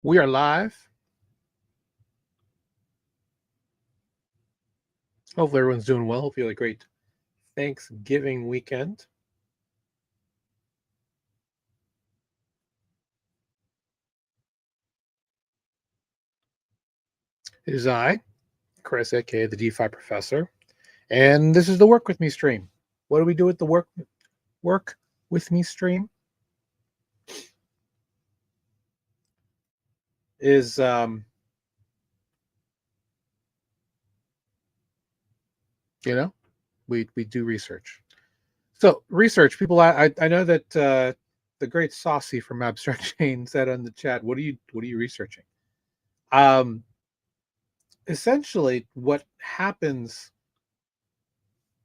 We are live. Hopefully everyone's doing well. Hope you had a great Thanksgiving weekend. It is I, Chris, aka the DeFi Professor, and this is the Work With Me stream. What do we do with the Work With Me stream? Is we do research. So research, people. I know that the great Saucy from Abstract Chain said on the chat, "What are you researching?" Essentially, what happens.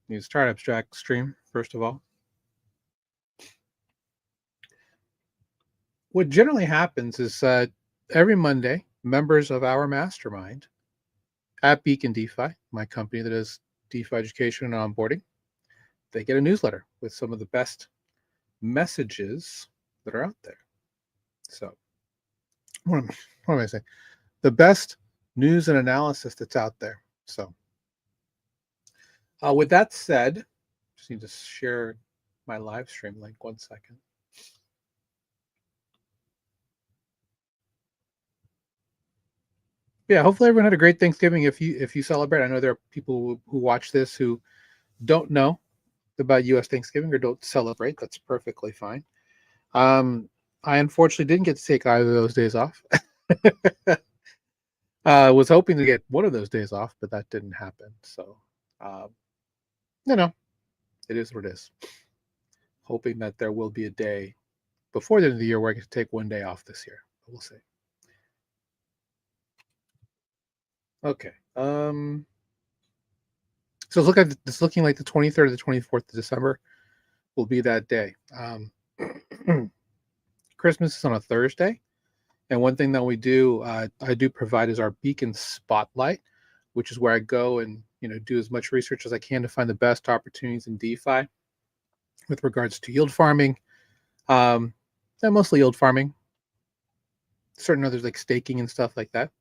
Let's try an abstract stream first of all. What generally happens is every Monday, members of our mastermind at Beacon DeFi, my company that does DeFi education and onboarding, they get a newsletter with some of the best messages that are out there. So, what am I saying? The best news and analysis that's out there. So, with that said, just need to share my live stream link. 1 second. Yeah, hopefully everyone had a great Thanksgiving. If you celebrate, I know there are people who watch this who don't know about U.S. Thanksgiving or don't celebrate. That's perfectly fine. I unfortunately didn't get to take either of those days off. I was hoping to get one of those days off, but that didn't happen. So, it is what it is. Hoping that there will be a day before the end of the year where I get to take one day off this year. We'll see. Okay. So it's looking like the 23rd or the 24th of December will be that day. Christmas is on a Thursday. And one thing that we do, I do provide is our Beacon Spotlight, which is where I go and do as much research as I can to find the best opportunities in DeFi with regards to yield farming, and mostly yield farming. Certain others like staking and stuff like that.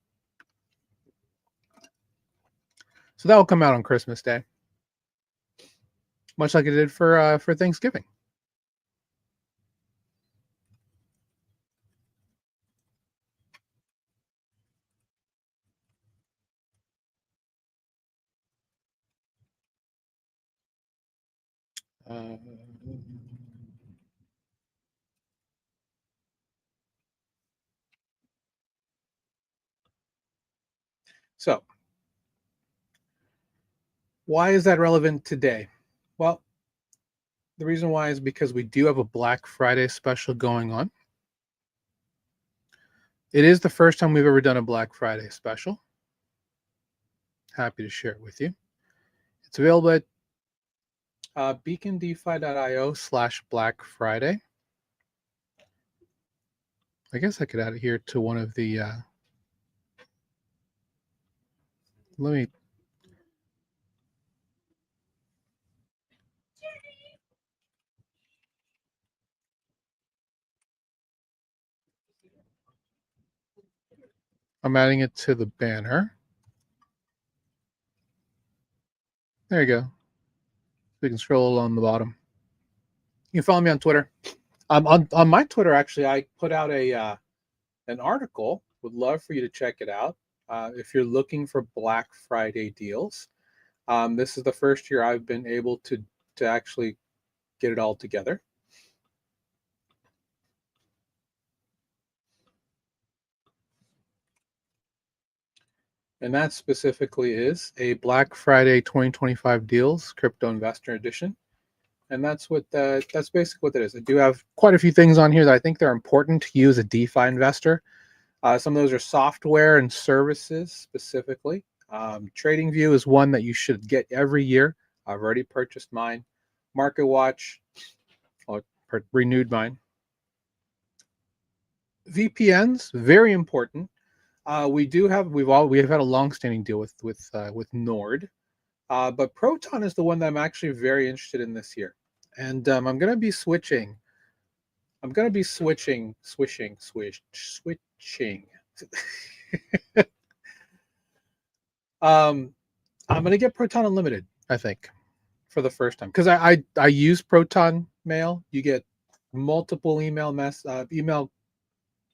So that will come out on Christmas Day, much like it did for Thanksgiving. So, why is that relevant today? Well, the reason why is because we do have a Black Friday special going on. It is the first time we've ever done a Black Friday special. Happy to share it with you. It's available at beacondefi.io/Black Friday. I guess I could add it here to one of the. Let me. I'm adding it to the banner. There you go. You can scroll along the bottom. You can follow me on Twitter. On my Twitter, actually, I put out an article. Would love for you to check it out. If you're looking for Black Friday deals, this is the first year I've been able to actually get it all together. And that specifically is a Black Friday 2025 deals crypto investor edition. And that's basically what that is. I do have quite a few things on here that I think they're important to you as a DeFi investor. Some of those are software and services specifically. TradingView is one that you should get every year. I've already purchased mine. MarketWatch, renewed mine. VPNs, very important. We've had a long-standing deal with Nord, but Proton is the one that I'm actually very interested in this year, and I'm going to be switching. I'm going to be switching I'm gonna get Proton Unlimited, I think, for the first time, because I use Proton Mail. You get multiple email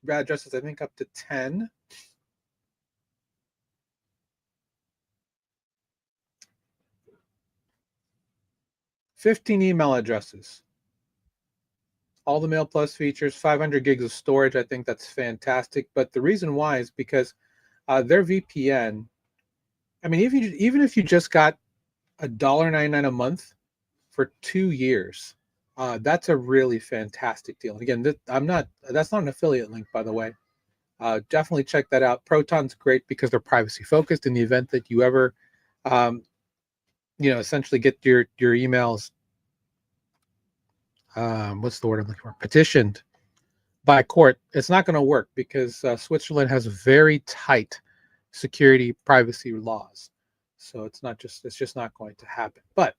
addresses, I think up to 10. 15 email addresses, all the Mail Plus features, 500 gigs of storage. I think that's fantastic. But the reason why is because their VPN. I mean, even if you just got $1.99 a month for 2 years, that's a really fantastic deal. And again, that's not an affiliate link, by the way. Definitely check that out. Proton's great because they're privacy focused. In the event that you ever, um, essentially get your emails, what's the word I'm looking for? Petitioned by court, it's not going to work because Switzerland has very tight security privacy laws. So it's just not going to happen. But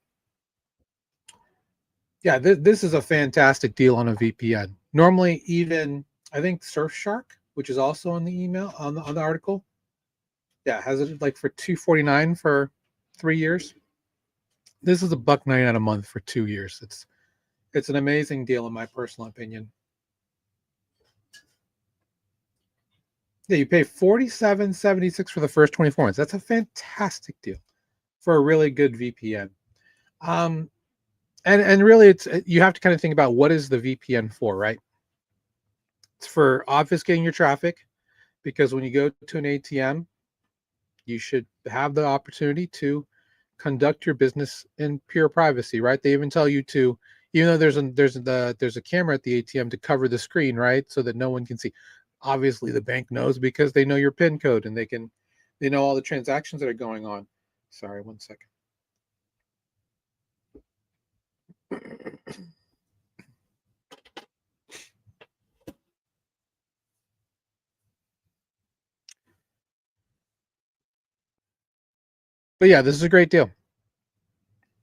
yeah, this is a fantastic deal on a VPN. Normally, even I think Surfshark, which is also on the email on the article, yeah, has it like for $2.49 for 3 years. This is $1.99 a month for 2 years. It's an amazing deal in my personal opinion. Yeah, you pay $47.76 for the first 24 months. That's a fantastic deal for a really good VPN. And really, you have to kind of think about what is the VPN for, right? It's for obfuscating your traffic, because when you go to an ATM, you should have the opportunity to conduct your business in pure privacy, right? They even tell you to, even though there's a camera at the ATM, to cover the screen, right, so that no one can see. Obviously, the bank knows because they know your PIN code and they know all the transactions that are going on. Sorry, one second. But yeah, this is a great deal.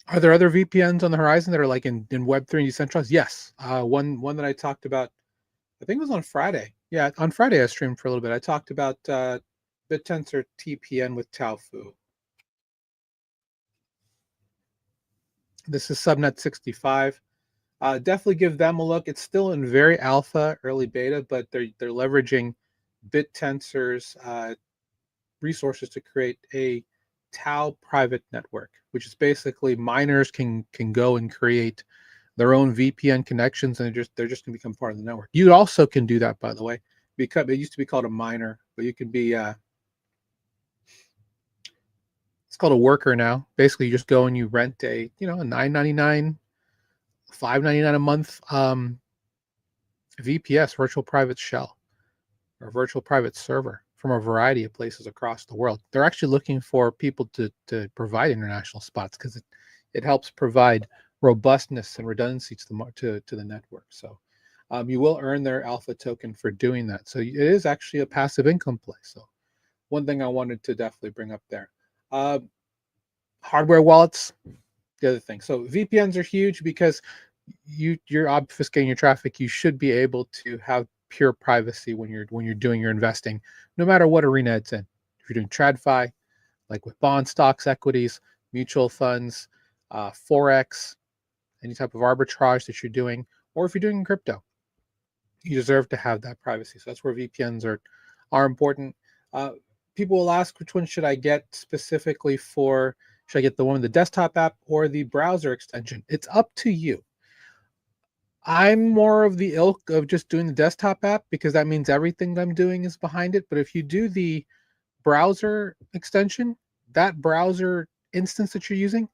Are there other VPNs on the horizon that are like in Web3 and decentralized? Yes. One that I talked about, I think it was on Friday. Yeah, on Friday I streamed for a little bit. I talked about BitTensor TPN with Taufu. This is subnet 65. Definitely give them a look. It's still in very alpha, early beta, but they're leveraging BitTensor's resources to create a Tau private network, which is basically miners can go and create their own VPN connections, and they're just going to become part of the network. You also can do that, by the way, because it used to be called a miner, but you can be it's called a worker now. Basically, you just go and you rent a $9.99, $5.99 a month VPS, virtual private shell, or virtual private server from a variety of places across the world. They're actually looking for people to provide international spots because it helps provide robustness and redundancy to the network. So you will earn their alpha token for doing that. So it is actually a passive income play. So one thing I wanted to definitely bring up there. Hardware wallets, the other thing. So VPNs are huge because you're obfuscating your traffic. You should be able to have pure privacy when you're doing your investing, no matter what arena it's in. If you're doing TradFi, like with bond, stocks, equities, mutual funds, forex, any type of arbitrage that you're doing, or if you're doing crypto, you deserve to have that privacy. So that's where VPNs are important. People will ask, which one should I get specifically for? Should I get the one with the desktop app or the browser extension? It's up to you. I'm more of the ilk of just doing the desktop app because that means everything that I'm doing is behind it. But if you do the browser extension, that browser instance that you're using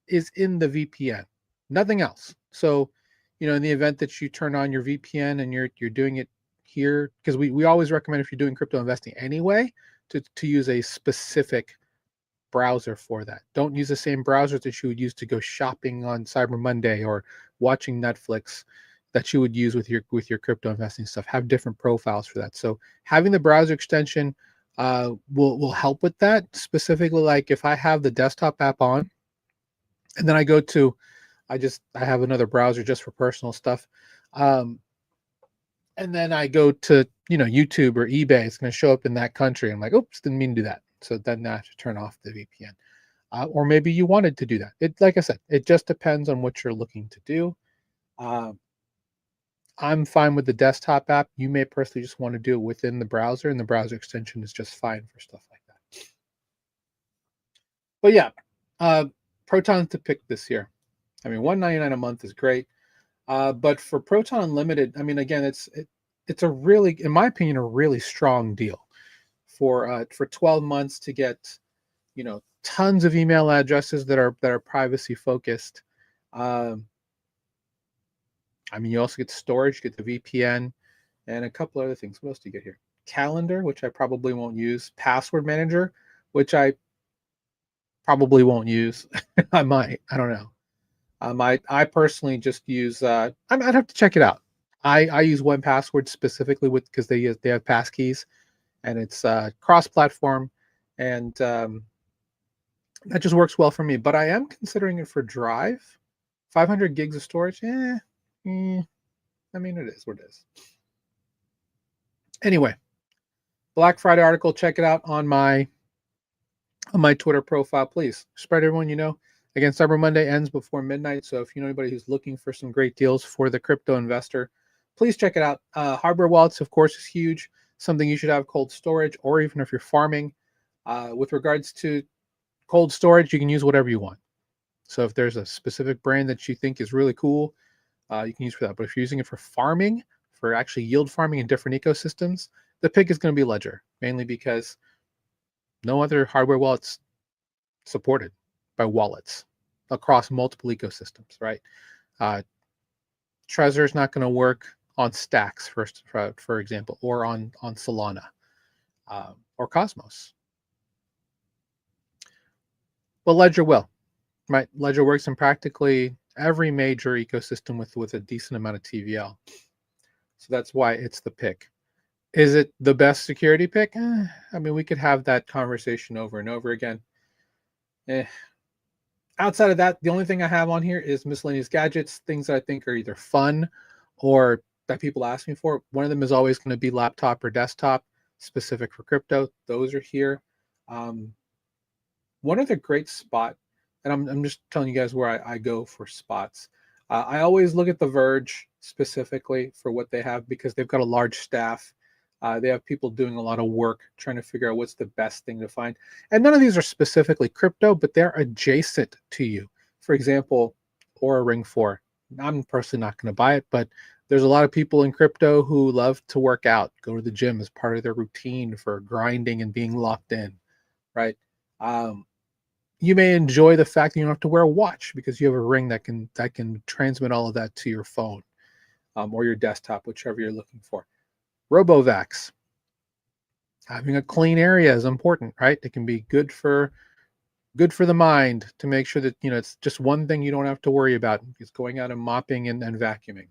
is in the VPN, nothing else. So, in the event that you turn on your VPN and you're doing it here, because we always recommend, if you're doing crypto investing anyway, to use a specific browser for that. Don't use the same browsers that you would use to go shopping on Cyber Monday or watching Netflix that you would use with your crypto investing stuff. Have different profiles for that. So having the browser extension will help with that. Specifically, like if I have the desktop app on, and then I go to, I have another browser just for personal stuff. and then I go to, YouTube or eBay, it's going to show up in that country. I'm like, oops, didn't mean to do that. So then I have to turn off the VPN. Or maybe you wanted to do that. Like I said, it just depends on what you're looking to do. I'm fine with the desktop app. You may personally just want to do it within the browser, and the browser extension is just fine for stuff like that. But yeah, Proton to pick this year. I mean, $199 a month is great. But for Proton Unlimited, I mean, again, it's a really, in my opinion, a really strong deal for 12 months to get, tons of email addresses that are privacy focused. I mean, you also get storage, you get the VPN, and a couple other things. What else do you get here? Calendar, which I probably won't use. Password manager, which I probably won't use. I might. I don't know. I personally just use. I'd have to check it out. I use 1Password specifically because they have passkeys, and it's cross-platform, and that just works well for me. But I am considering it for Drive. 500 gigs of storage. I mean, it is what it is. Anyway, Black Friday article. Check it out on my Twitter profile. Please spread everyone you know. Again, Cyber Monday ends before midnight, so if you know anybody who's looking for some great deals for the crypto investor, please check it out. Hardware wallets, of course, is huge. Something you should have cold storage, or even if you're farming. With regards to cold storage, you can use whatever you want. So if there's a specific brand that you think is really cool, you can use for that. But if you're using it for farming, for actually yield farming in different ecosystems, the pick is going to be Ledger, mainly because no other hardware wallets supported by wallets across multiple ecosystems, right? Trezor is not going to work on Stacks, for example, or on Solana or Cosmos. But Ledger will, right? Ledger works in practically every major ecosystem with a decent amount of TVL. So that's why it's the pick. Is it the best security pick? I mean, we could have that conversation over and over again. Outside of that, the only thing I have on here is miscellaneous gadgets, things that I think are either fun or that people ask me for. One of them is always going to be laptop or desktop, specific for crypto. Those are here. One other great spot, and I'm just telling you guys where I go for spots. I always look at The Verge specifically for what they have because they've got a large staff. They have people doing a lot of work trying to figure out what's the best thing to find. And none of these are specifically crypto, but they're adjacent to you. For example, Aura Ring 4. I'm personally not going to buy it, but there's a lot of people in crypto who love to work out, go to the gym as part of their routine for grinding and being locked in, right? You may enjoy the fact that you don't have to wear a watch because you have a ring that can transmit all of that to your phone or your desktop, whichever you're looking for. RoboVax. Having a clean area is important, right? It can be good for the mind to make sure that it's just one thing you don't have to worry about. It's going out and mopping and vacuuming.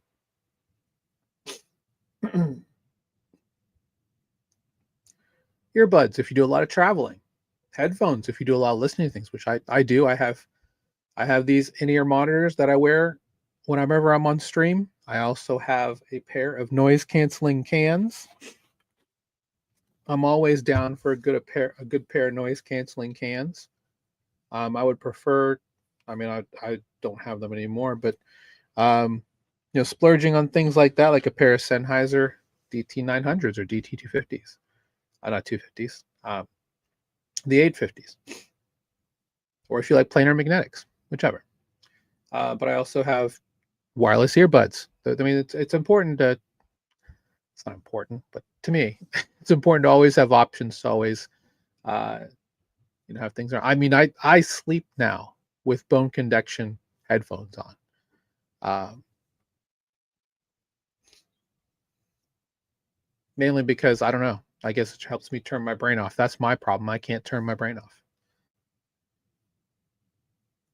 Earbuds if you do a lot of traveling. Headphones if you do a lot of listening to things, which I do. I have these in-ear monitors that I wear whenever I'm on stream. I also have a pair of noise canceling cans. I'm always down for a good pair of noise canceling cans. I would prefer, I mean, I don't have them anymore, but splurging on things like that, like a pair of Sennheiser DT900s or DT250s, not 250s, the 850s, or if you like planar magnetics, whichever. But I also have wireless earbuds. I mean, it's important to. It's not important, but to me, it's important to always have options. To always, have things. I mean, I sleep now with bone conduction headphones on. Mainly because I don't know. I guess it helps me turn my brain off. That's my problem. I can't turn my brain off.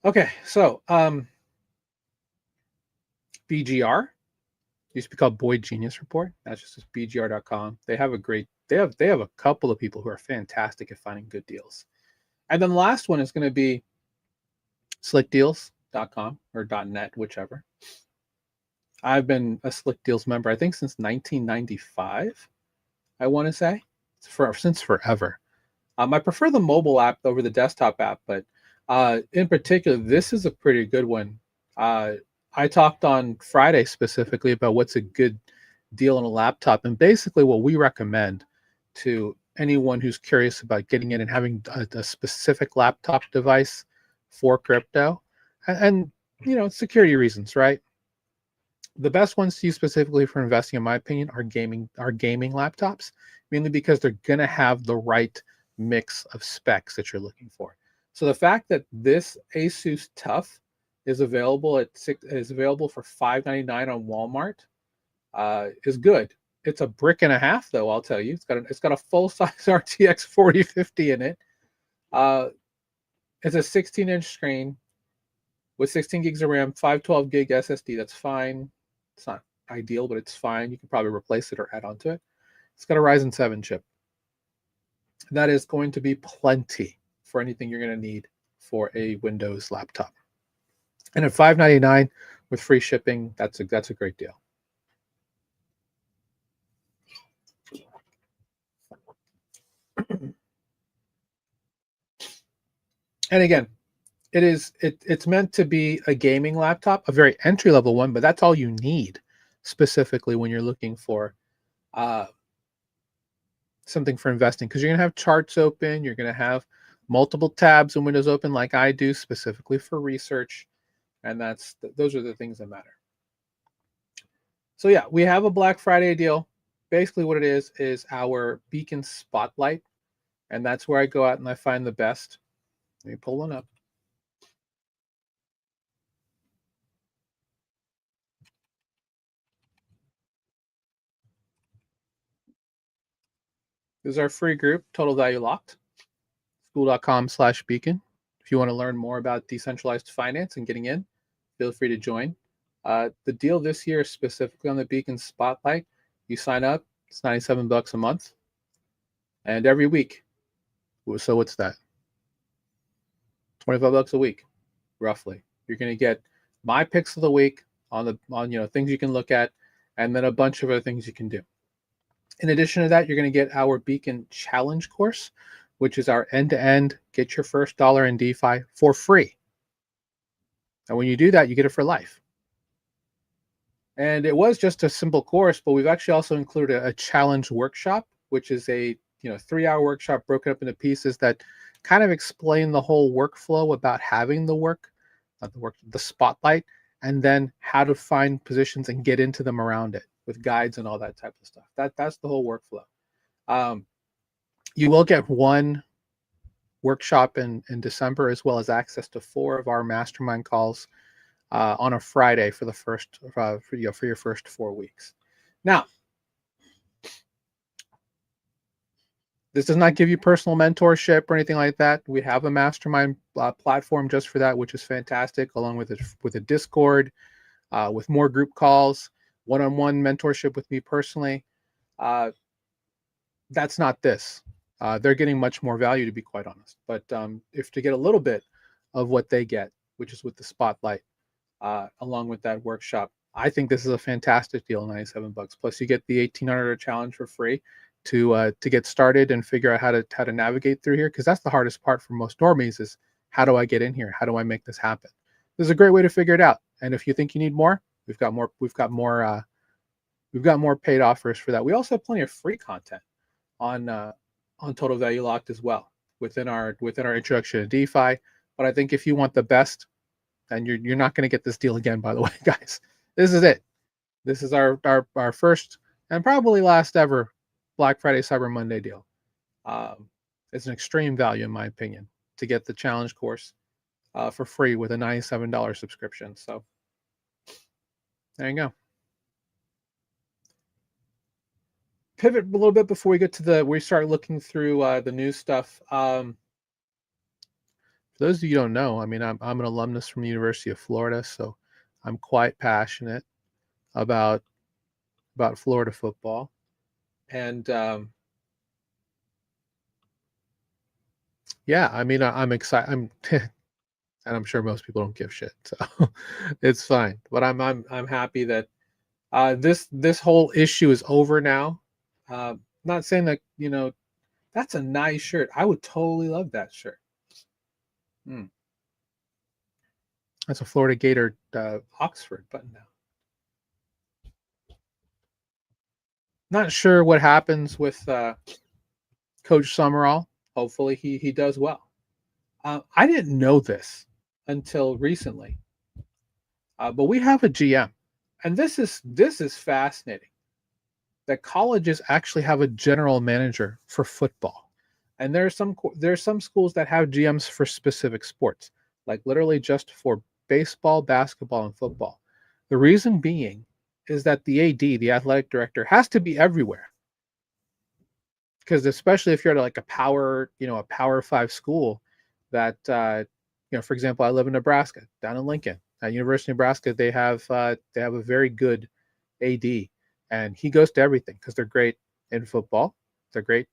Okay, so BGR used to be called Boyd Genius Report. That's just BGR.com. They have a couple of people who are fantastic at finding good deals. And then the last one is going to be slickdeals.com or .net, whichever. I've been a Slick Deals member, I think, since 1995. I want to say since forever. I prefer the mobile app over the desktop app, but in particular, this is a pretty good one. Uh, I talked on Friday specifically about what's a good deal on a laptop, and basically what we recommend to anyone who's curious about getting in and having a specific laptop device for crypto, and security reasons, right? The best ones to use specifically for investing, in my opinion, are gaming laptops, mainly because they're gonna have the right mix of specs that you're looking for. So the fact that this Asus Tough is available for $599 on Walmart is good. It's a brick and a half, though. I'll tell you, it's got a full size RTX 4050 in it. Uh, it's a 16-inch screen with 16 gigs of RAM, 512 gig SSD. That's fine. It's not ideal, but it's fine. You can probably replace it or add on to it. It's got a Ryzen 7 chip. That is going to be plenty for anything you're going to need for a Windows laptop. And at $599 with free shipping, that's a great deal. And again, it's meant to be a gaming laptop, a very entry level one, but that's all you need specifically when you're looking for something for investing, because you're going to have charts open, you're going to have multiple tabs and windows open like I do specifically for research, and those are the things that matter. So yeah, we have a Black Friday deal. Basically what it is our Beacon Spotlight, and that's where I go out and I find the best. Let me pull one up. This is our free group, Total Value Locked, school.com/beacon. If you want to learn more about decentralized finance and getting in, feel free to join. The deal this year is specifically on the Beacon Spotlight. You sign up, it's $97 a month, and every week. So what's that? $25 a week, roughly. You're going to get my picks of the week on things you can look at, and then a bunch of other things you can do. In addition to that, you're going to get our Beacon Challenge course, which is our end-to-end get your first dollar in DeFi for free. And when you do that, you get it for life. And it was just a simple course, but we've actually also included a challenge workshop, which is a 3-hour workshop broken up into pieces that kind of explain the whole workflow about having the spotlight, and then how to find positions and get into them around it with guides and all that type of stuff. That's the whole workflow. You will get one workshop in December, as well as access to 4 of our mastermind calls on a Friday for the first for your first 4 weeks. Now, this does not give you personal mentorship or anything like that. We have a mastermind platform just for that, which is fantastic, along with a Discord, with more group calls, one-on-one mentorship with me personally. That's not this. They're getting much more value, to be quite honest. But if to get a little bit of what they get, which is with the spotlight, along with that workshop, I think this is a fantastic deal, $97. Plus, you get the 1800 challenge for free to get started and figure out how to navigate through here, because that's the hardest part for most normies is, how do I get in here? How do I make this happen? This is a great way to figure it out. And if you think you need more, we've got more paid offers for that. We also have plenty of free content on Total Value Locked as well within our introduction to DeFi. But I think if you want the best, and you're not going to get this deal again, by the way, guys. This is it. This is our first and probably last ever Black Friday Cyber Monday deal. It's an extreme value, in my opinion, to get the challenge course for free with a $97 subscription. So there you go. Pivot a little bit before we start looking through the news stuff. For those of you who don't know, I mean, I'm an alumnus from the University of Florida, so I'm quite passionate about Florida football, and yeah, I mean, I'm excited. And I'm sure most people don't give shit, so it's fine. But I'm happy that This whole issue is over now. Not saying that, that's a nice shirt. I would totally love that shirt. Hmm. That's a Florida Gator Oxford button now. Not sure what happens with Coach Summerall. Hopefully he does well. I didn't know this until recently, but we have a GM, and this is fascinating. That colleges actually have a general manager for football, and there's some schools that have GMs for specific sports, like literally just for baseball, basketball, and football. The reason being is that the AD, the athletic director, has to be everywhere, because especially if you're at like a power five school, that for example, I live in Nebraska, down in Lincoln, at University of Nebraska, they have a very good AD, and he goes to everything because they're great in football, they're great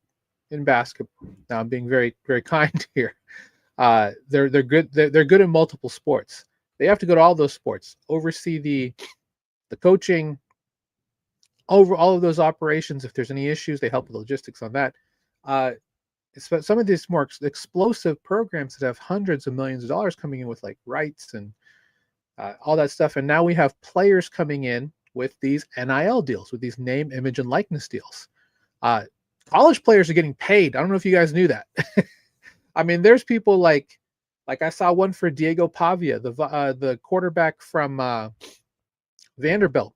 in basketball. Now I'm being very very kind here. They're good. They're good in multiple sports. They have to go to all those sports, oversee the coaching, over all of those operations. If there's any issues, they help with logistics on that. Uh, some of these more explosive programs that have hundreds of millions of dollars coming in with like rights and all that stuff. And now we have players coming in with these NIL deals, with these name, image, and likeness deals. Uh, College players are getting paid. I don't know if you guys knew that. I mean, there's people like I saw one for Diego Pavia, the quarterback from Vanderbilt.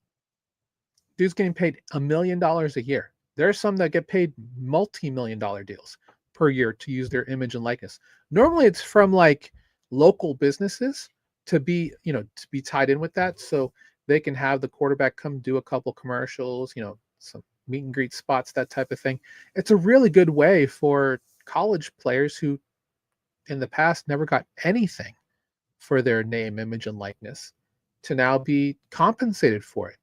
Dude's getting paid $1 million a year. There's some that get paid multi-million-dollar deals per year to use their image and likeness. Normally, it's from like local businesses to be tied in with that, so they can have the quarterback come do a couple commercials, some meet and greet spots, that type of thing. It's a really good way for college players who in the past never got anything for their name, image, and likeness to now be compensated for it.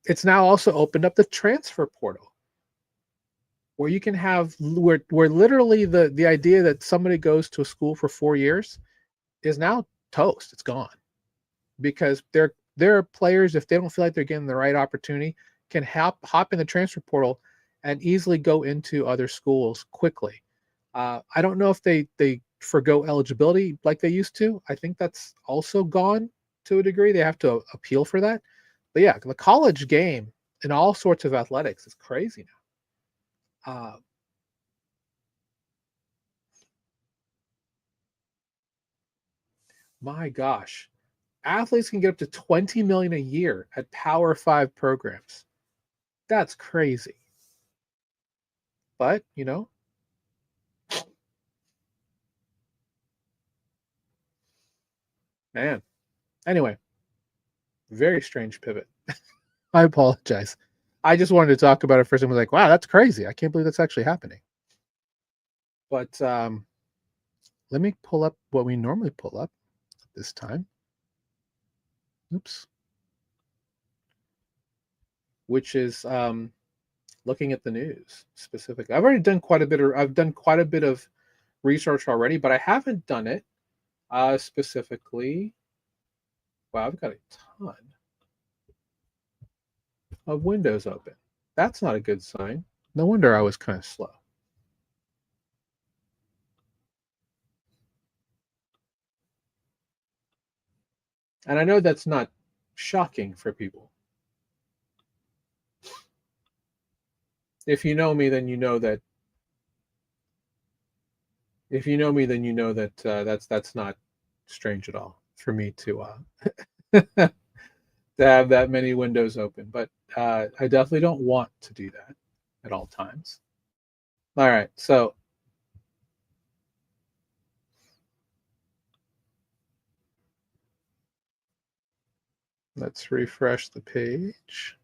It's now also opened up the transfer portal, where you can have where literally the idea that somebody goes to a school for 4 years is now toast. It's gone, because there are players, if they don't feel like they're getting the right opportunity, can hop in the transfer portal and easily go into other schools quickly. I don't know if they forgo eligibility like they used to. I think that's also gone to a degree. They have to appeal for that. But yeah, the college game in all sorts of athletics is crazy now. My gosh, athletes can get up to 20 million a year at Power Five programs. That's crazy. But man. Anyway, very strange pivot. I apologize. I just wanted to talk about it first and was like, wow, that's crazy. I can't believe that's actually happening. But let me pull up what we normally pull up this time. Oops. Which is looking at the news specifically. I've done quite a bit of research already, but I haven't done it specifically. Wow, I've got a ton of windows open. That's not a good sign. No wonder I was kind of slow. And I know that's not shocking for people. If you know me, then you know that. If you know me, then you know that that's not strange at all for me to to have that many windows open. But I definitely don't want to do that at all times. All right, so let's refresh the page.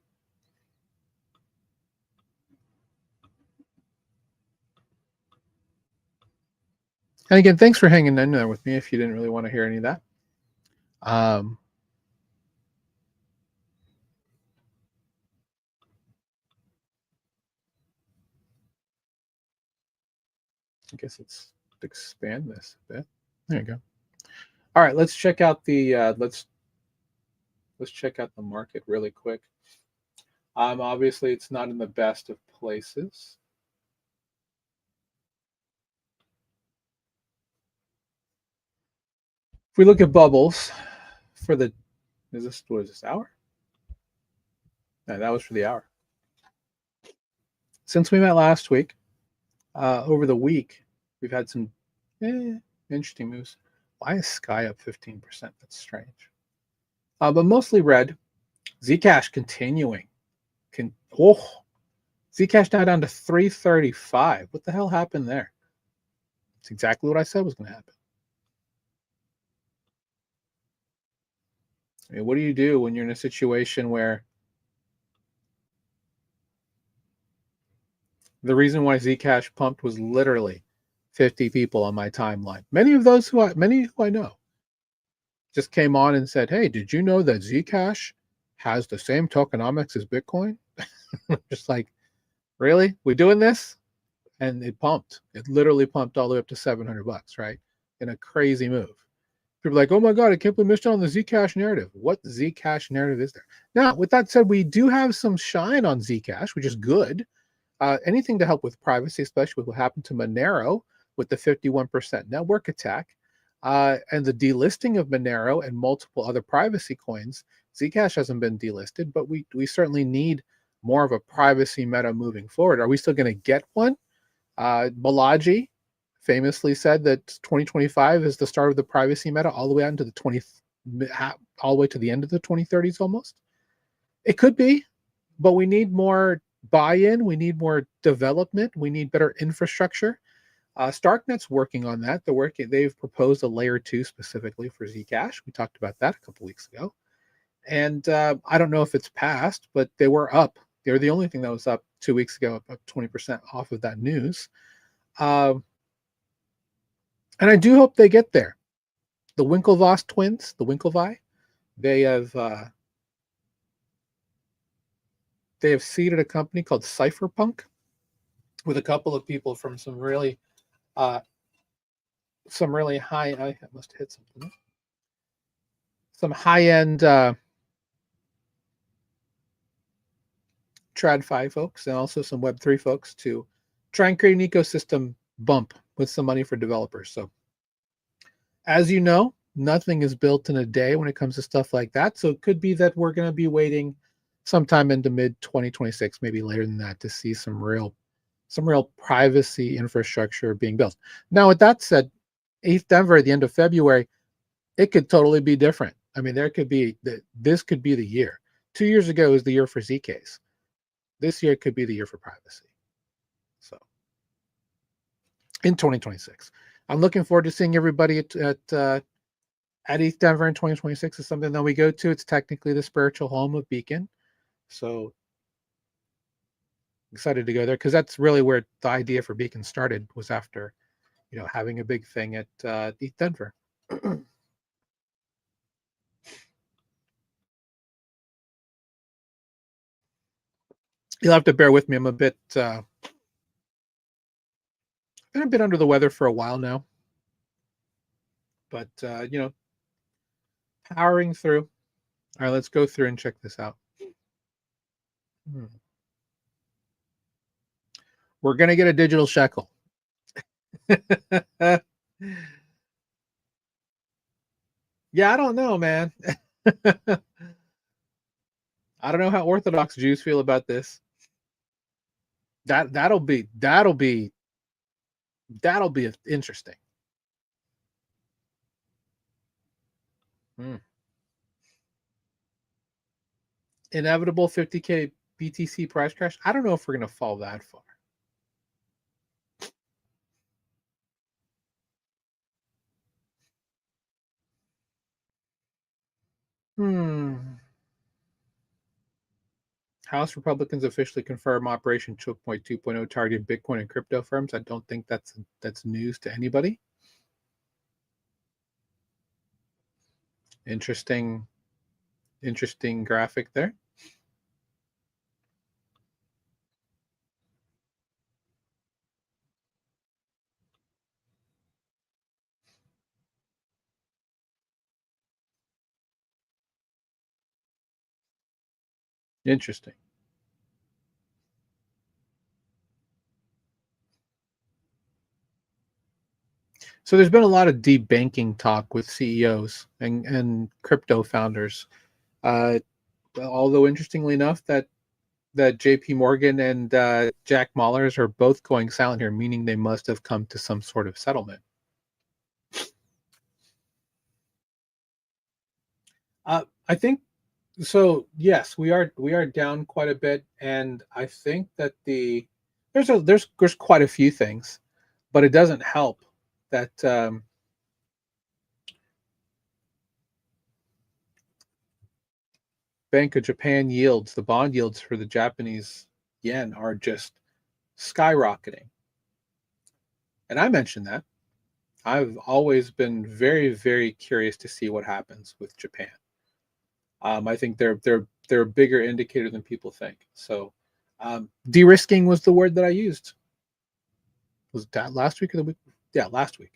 And again, thanks for hanging in there with me if you didn't really want to hear any of that. Um, I guess let's expand this a bit. There you go. All right, let's check out the Let's check out the market really quick. Obviously, it's not in the best of places. If we look at bubbles for the, what is this, hour? No, that was for the hour. Since we met last week, over the week, we've had some interesting moves. Why is Sky up 15%? That's strange. But mostly red. Zcash continuing. Zcash now down to 335. What the hell happened there? It's exactly what I said was going to happen. I mean, what do you do when you're in a situation where the reason why Zcash pumped was literally 50 people on my timeline. Many who I know just came on and said, "Hey, did you know that Zcash has the same tokenomics as Bitcoin?" Just like, really? We doing this? And it pumped. It literally pumped all the way up to $700, right? In a crazy move. People are like, "Oh my God, I can't believe missed out on the Zcash narrative." What Zcash narrative is there? Now, with that said, we do have some shine on Zcash, which is good. Anything to help with privacy, especially with what happened to Monero with the 51% network attack and the delisting of Monero and multiple other privacy coins. Zcash hasn't been delisted, but we certainly need more of a privacy meta moving forward. Are we still going to get one? Balaji famously said that 2025 is the start of the privacy meta all the way out into all the way to the end of the 2030s almost. It could be, but we need more buy-in. We need more development. We need better infrastructure. Starknet's working on that. They've proposed a layer 2 specifically for Zcash. We talked about that a couple weeks ago. And I don't know if it's passed, but they were up. They were the only thing that was up 2 weeks ago, up 20% off of that news. And I do hope they get there. The Winklevoss twins, the Winklevi, they have seeded a company called Cypherpunk with a couple of people from some really high. I must have hit something. Some high-end TradFi folks and also some Web3 folks to try and create an ecosystem bump with some money for developers. So, as you know, nothing is built in a day when it comes to stuff like that. So it could be that we're going to be waiting sometime into mid 2026, maybe later than that, to see some real privacy infrastructure being built. Now, with that said, ETH Denver at the end of February, it could totally be different. I mean, this could be the year. 2 years ago was the year for ZKs. This year could be the year for privacy. So, in 2026, I'm looking forward to seeing everybody at ETH Denver in 2026. Is something that we go to. It's technically the spiritual home of Beacon. So excited to go there because that's really where the idea for Beacon started, was after, having a big thing at ETH Denver. You'll have to bear with me. I'm a bit under the weather for a while now, but powering through. All right, let's go through and check this out. We're gonna get a digital shekel. Yeah, I don't know, man. I don't know how Orthodox Jews feel about this. That'll be interesting. Inevitable 50K BTC price crash. I don't know if we're gonna fall that far. House Republicans officially confirm Operation Choke Point 2.0 targeted Bitcoin and crypto firms. I don't think that's news to anybody. Interesting graphic there. Interesting. So there's been a lot of debanking talk with CEOs and crypto founders. Uh, although interestingly enough, that JP Morgan and Jack Mallers are both going silent here, meaning they must have come to some sort of settlement. I think so. Yes, we are down quite a bit, and I think that there's quite a few things, but it doesn't help that Bank of Japan yields, the bond yields for the Japanese yen are just skyrocketing. And I mentioned that. I've always been very, very curious to see what happens with Japan. I think they're a bigger indicator than people think. So, de-risking was the word that I used. Was that last week or the week? Yeah, last week.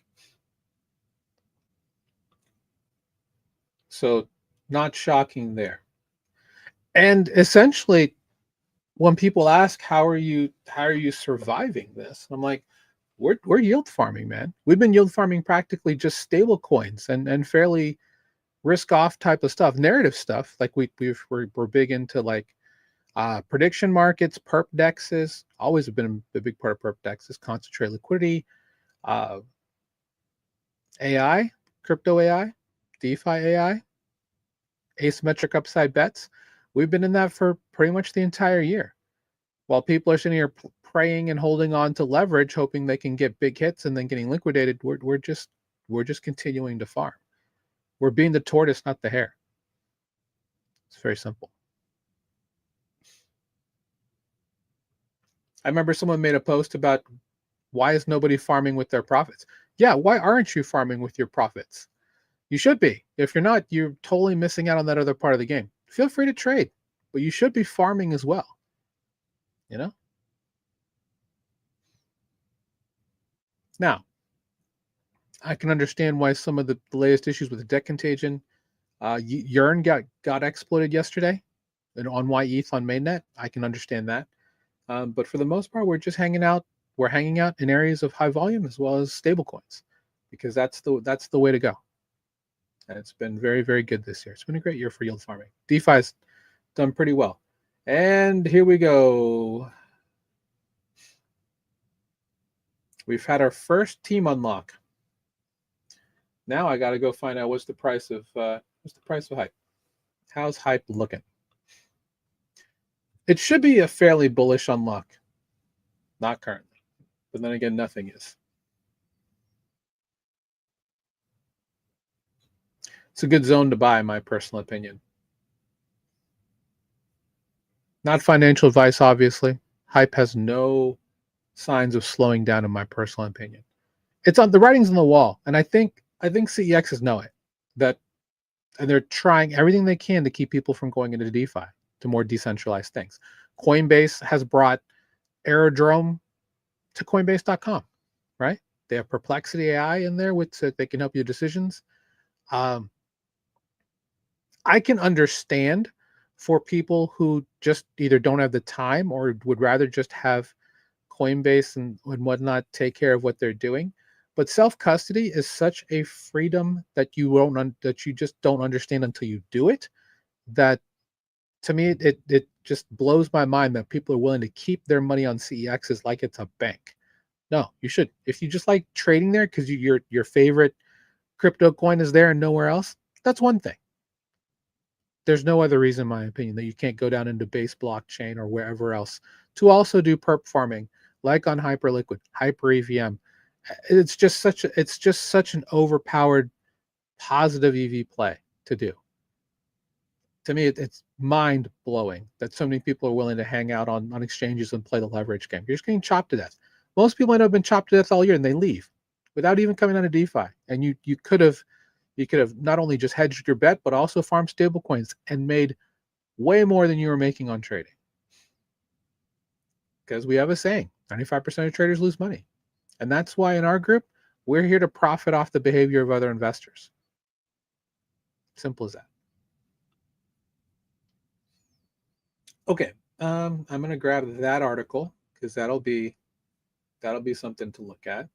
So, not shocking there. And essentially, when people ask how are you surviving this, I'm like, we're yield farming, man. We've been yield farming practically just stable coins and fairly risk off type of stuff, narrative stuff. Like we're big into like prediction markets, perp dexes. Always have been a big part of perp dexes. Concentrate liquidity, uh, AI, crypto AI, DeFi AI, asymmetric upside bets. We've been in that for pretty much the entire year. While people are sitting here praying and holding on to leverage, hoping they can get big hits and then getting liquidated, we're just continuing to farm. We're being the tortoise, not the hare. It's very simple. I remember someone made a post about why is nobody farming with their profits? Yeah, why aren't you farming with your profits? You should be. If you're not, you're totally missing out on that other part of the game. Feel free to trade, but you should be farming as well. You know? Now, I can understand why some of the latest issues with the debt contagion. Yearn got exploited yesterday and on YETH on mainnet. I can understand that. But for the most part, we're just hanging out. We're hanging out in areas of high volume as well as stable coins, because that's the way to go. And it's been very, very good this year. It's been a great year for yield farming. DeFi's done pretty well. And here we go. We've had our first team unlock. Now I got to go find out what's the price of hype. How's hype looking? It should be a fairly bullish unlock. Not currently, but then again, nothing is. It's a good zone to buy, in my personal opinion. Not financial advice, obviously. Hype has no signs of slowing down, in my personal opinion. It's on the writing's on the wall, and I think CEXs know it. That and they're trying everything they can to keep people from going into DeFi, to more decentralized things. Coinbase has brought Aerodrome to Coinbase.com, right? They have Perplexity AI in there, with so they can help you with decisions. Um, I can understand for people who just either don't have the time or would rather just have Coinbase and whatnot take care of what they're doing. But self custody is such a freedom that that you just don't understand until you do it. That to me, it just blows my mind that people are willing to keep their money on CEXs like it's a bank. No, you should. If you just like trading there because your favorite crypto coin is there and nowhere else, that's one thing. There's no other reason, in my opinion, that you can't go down into base blockchain or wherever else to also do perp farming, like on Hyperliquid, Hyper EVM. It's just such an overpowered positive EV play to do. To me, it's mind blowing that so many people are willing to hang out on exchanges and play the leverage game. You're just getting chopped to death. Most people end up been chopped to death all year and they leave without even coming on a DeFi. And you could have not only just hedged your bet, but also farmed stable coins and made way more than you were making on trading. Because we have a saying, 95% of traders lose money. And that's why in our group, we're here to profit off the behavior of other investors. Simple as that. Okay, I'm gonna grab that article because that'll be something to look at.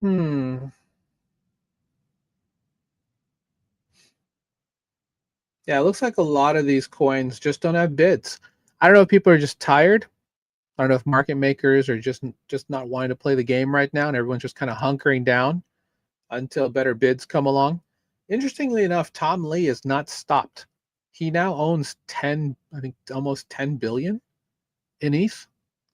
Hmm. Yeah, it looks like a lot of these coins just don't have bids. I don't know if people are just tired. I don't know if market makers are just not wanting to play the game right now, and everyone's just kind of hunkering down until better bids come along. Interestingly enough, Tom Lee is not stopped. He now owns 10, I think almost 10 billion in ETH,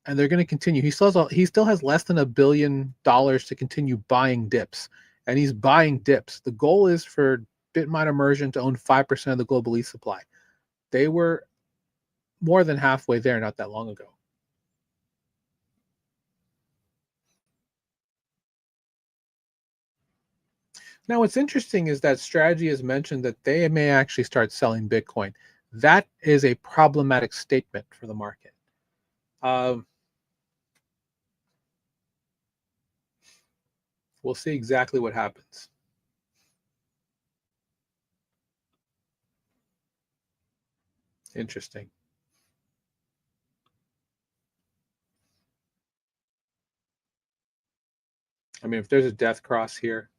and they're going to continue. He still has less than $1 billion to continue buying dips, and he's buying dips. The goal is for Bitmine Immersion to own 5% of the global ETH supply. They were more than halfway there not that long ago. Now, what's interesting is that Strategy has mentioned that they may actually start selling Bitcoin. That is a problematic statement for the market. Um, we'll see exactly what happens. Interesting. I mean, if there's a death cross here,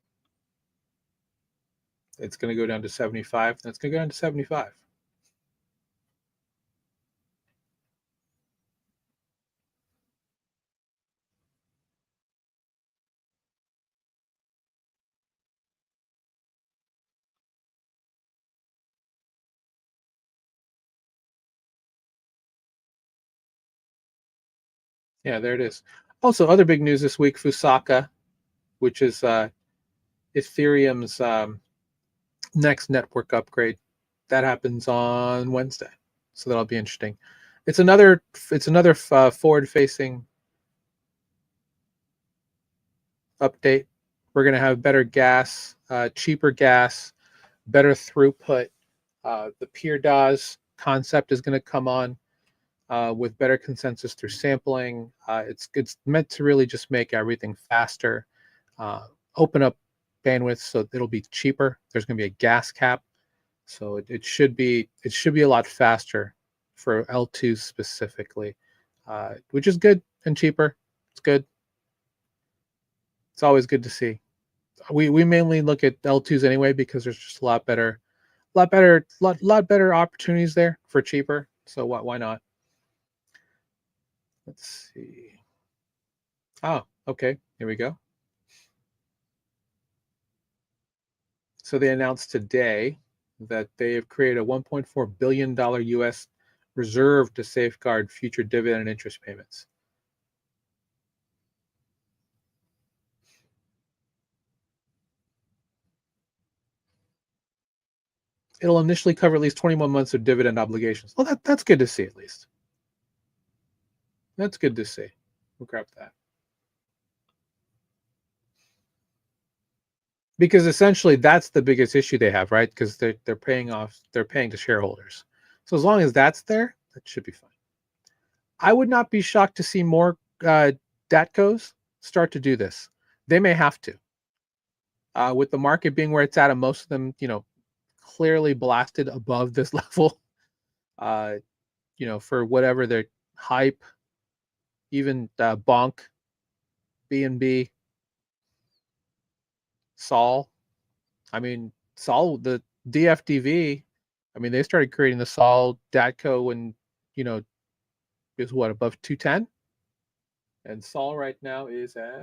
it's going to go down to 75. That's going to go down to 75. Yeah, there it is. Also, other big news this week: Fusaka, which is Ethereum's next network upgrade, that happens on Wednesday, so that'll be interesting. It's another forward-facing update. We're going to have better gas, cheaper gas, better throughput. The peer DAS concept is going to come on with better consensus through sampling. It's meant to really just make everything faster, uh, open up bandwidth so it'll be cheaper. There's going to be a gas cap, so it should be a lot faster for L2s specifically, which is good and cheaper. It's good. It's always good to see. We mainly look at L2s anyway because there's just a lot better opportunities there for cheaper. So why not? Let's see. Oh, okay. Here we go. So they announced today that they have created a $1.4 billion US reserve to safeguard future dividend and interest payments. It'll initially cover at least 21 months of dividend obligations. Well, that's good to see at least. That's good to see. We'll grab that. Because essentially that's the biggest issue they have, right? Because they're paying to shareholders. So as long as that's there, that should be fine. I would not be shocked to see more datcos start to do this. They may have to, with the market being where it's at, and most of them, clearly blasted above this level. Uh, for whatever their hype, even Bonk, BNB, Sol. I mean, Sol, the DFDV. I mean, they started creating the Sol Datco when is what above 210, and Sol right now is at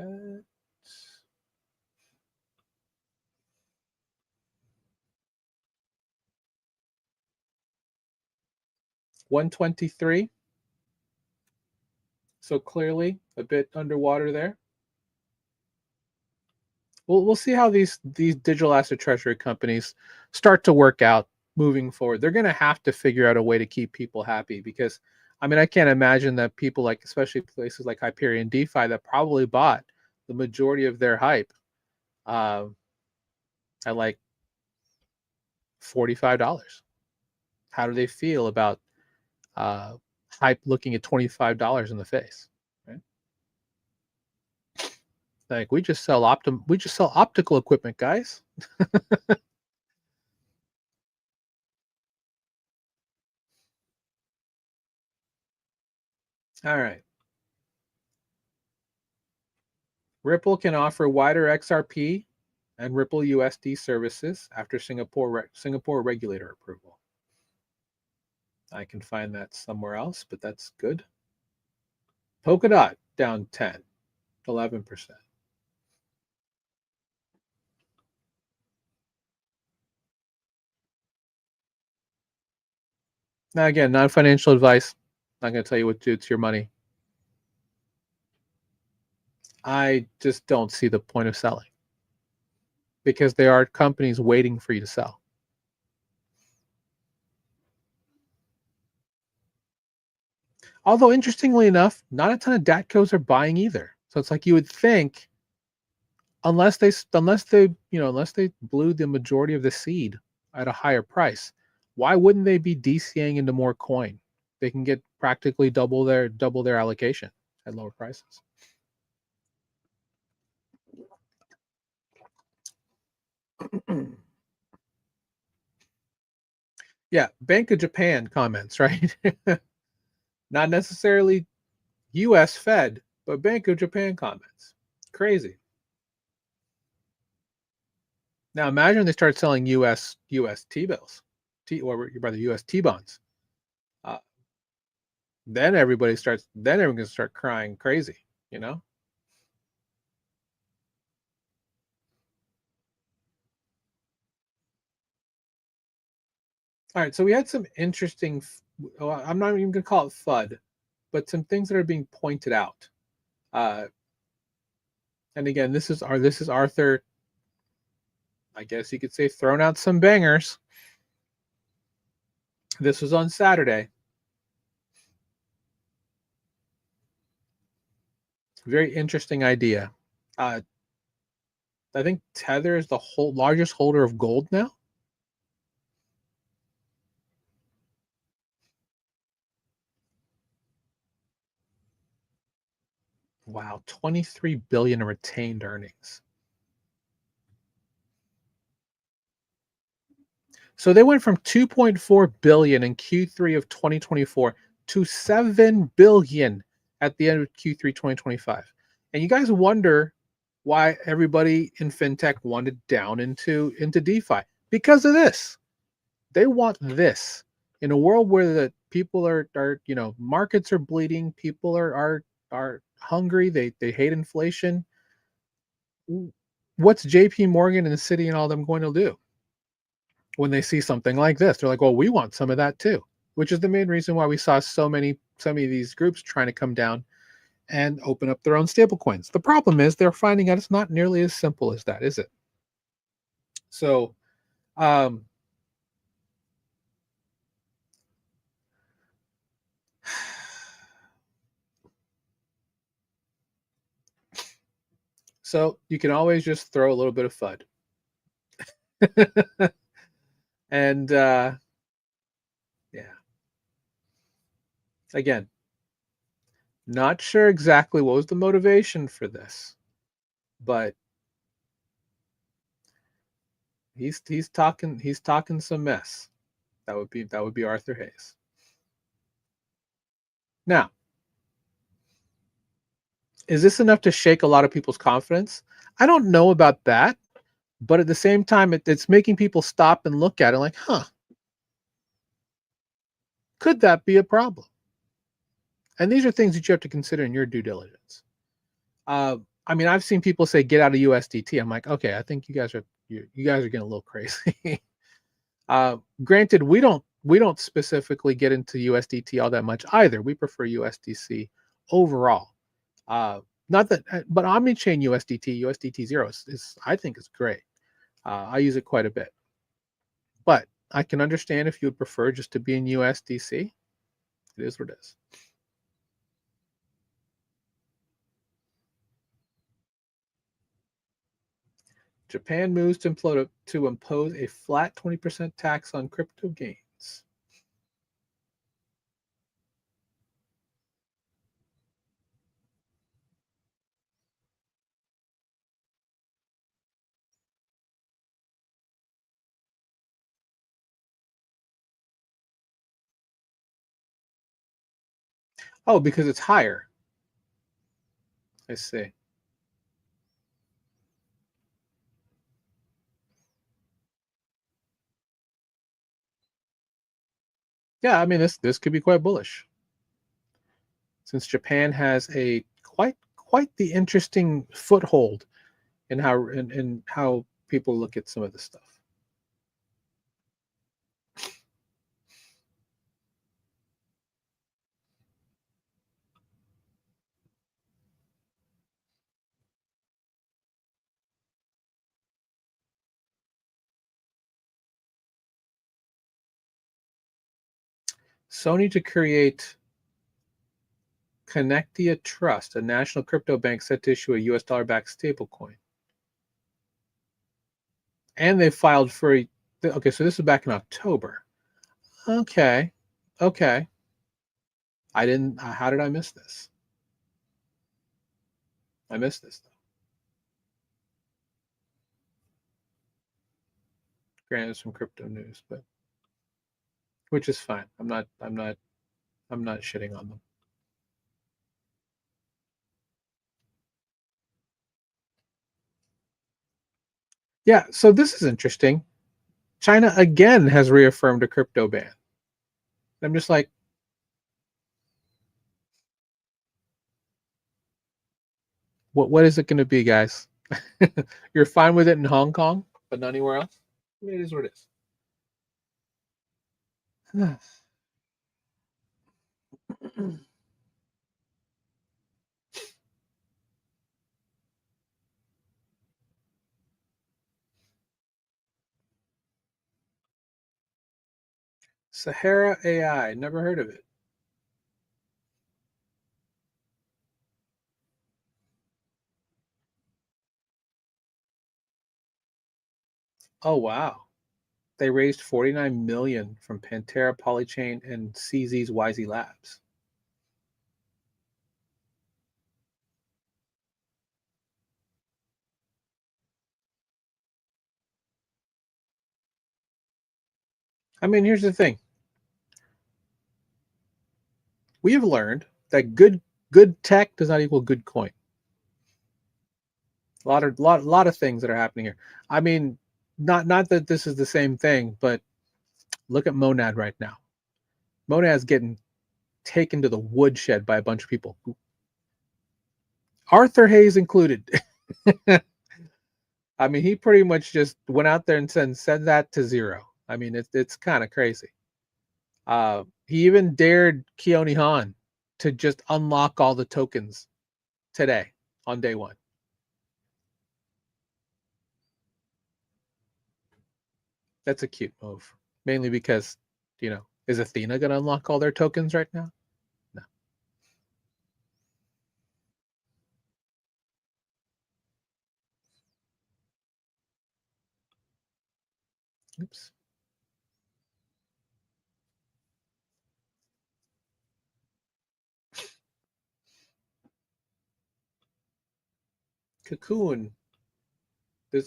123. So clearly a bit underwater there. We'll see how these digital asset treasury companies start to work out moving forward. They're going to have to figure out a way to keep people happy because, I mean, I can't imagine that people like, especially places like Hyperion DeFi that probably bought the majority of their hype uh, at like $45. How do they feel about uh, hype looking at $25 in the face? Right? Like we just sell optical equipment, guys. All right. Ripple can offer wider XRP and Ripple USD services after Singapore regulator approval. I can find that somewhere else, but that's good. Polkadot down 10, 11%. Now, again, not financial advice. Not going to tell you what to do. It's your money. I just don't see the point of selling because there are companies waiting for you to sell. Although, interestingly enough, not a ton of DATCOs are buying either. So it's like you would think, unless they blew the majority of the seed at a higher price, why wouldn't they be DCAing into more coin? They can get practically double their allocation at lower prices. Yeah, Bank of Japan comments, right? Not necessarily US Fed, but Bank of Japan comments. Crazy. Now imagine they start selling US T bills, or rather US T bonds. Uh, then everyone's gonna start crying crazy, you know? All right, so we had some interesting, well, I'm not even gonna call it FUD, but some things that are being pointed out. Uh, and again, this is Arthur, I guess you could say, thrown out some bangers. This was on Saturday. Very interesting idea. Uh, I think Tether is the largest holder of gold now. Wow, 23 billion in retained earnings. So they went from 2.4 billion in Q3 of 2024 to 7 billion at the end of Q3 2025. And you guys wonder why everybody in fintech wanted down into DeFi because of this. They want this in a world where the people are markets are bleeding, people are hungry, they hate inflation. What's JP Morgan and the city and all them going to do when they see something like this? They're like, well, we want some of that too, which is the main reason why we saw so many of these groups trying to come down and open up their own stable coins. The problem is they're finding out it's not nearly as simple as that, is it? So um, so you can always just throw a little bit of FUD. And yeah, again, not sure exactly what was the motivation for this, but he's talking some mess. That would be Arthur Hayes. Now, is this enough to shake a lot of people's confidence? I don't know about that, but at the same time, it's making people stop and look at it like, huh, could that be a problem? And these are things that you have to consider in your due diligence. I mean, I've seen people say get out of USDT. I'm like, okay, I think you guys are getting a little crazy. Granted, we don't specifically get into USDT all that much either. We prefer USDC overall. Not that, but OmniChain USDT zero is I think is great. I use it quite a bit, but I can understand if you would prefer just to be in USDC. It is what it is. Japan moves to impose a flat 20% tax on crypto gains. Oh, because it's higher. I see. Yeah, I mean this could be quite bullish since Japan has a quite the interesting foothold in how people look at some of this stuff. Sony to create Connectia Trust, a national crypto bank set to issue a US dollar-backed stablecoin. And they filed for a, okay, so this is back in October. Okay. Okay. I didn't how did I miss this? I missed this though. Granted it's from crypto news, but which is fine. I'm not shitting on them. Yeah, so this is interesting. China again has reaffirmed a crypto ban. I'm just like, what is it going to be, guys? You're fine with it in Hong Kong, but not anywhere else. I mean, it is what it is. Sahara AI, never heard of it. Oh wow, they raised 49 million from Pantera, Polychain, and CZ's YZ Labs. I mean, here's the thing: we have learned that good tech does not equal good coin. A lot of things that are happening here. I mean, not that this is the same thing, but look at Monad right now. Monad's getting taken to the woodshed by a bunch of people, Arthur Hayes included. I mean, he pretty much just went out there and said that to zero. I mean, it's kind of crazy. He even dared Keone Han to just unlock all the tokens today on day one. That's a cute move, mainly because, is Athena going to unlock all their tokens right now? No. Oops. Cocoon.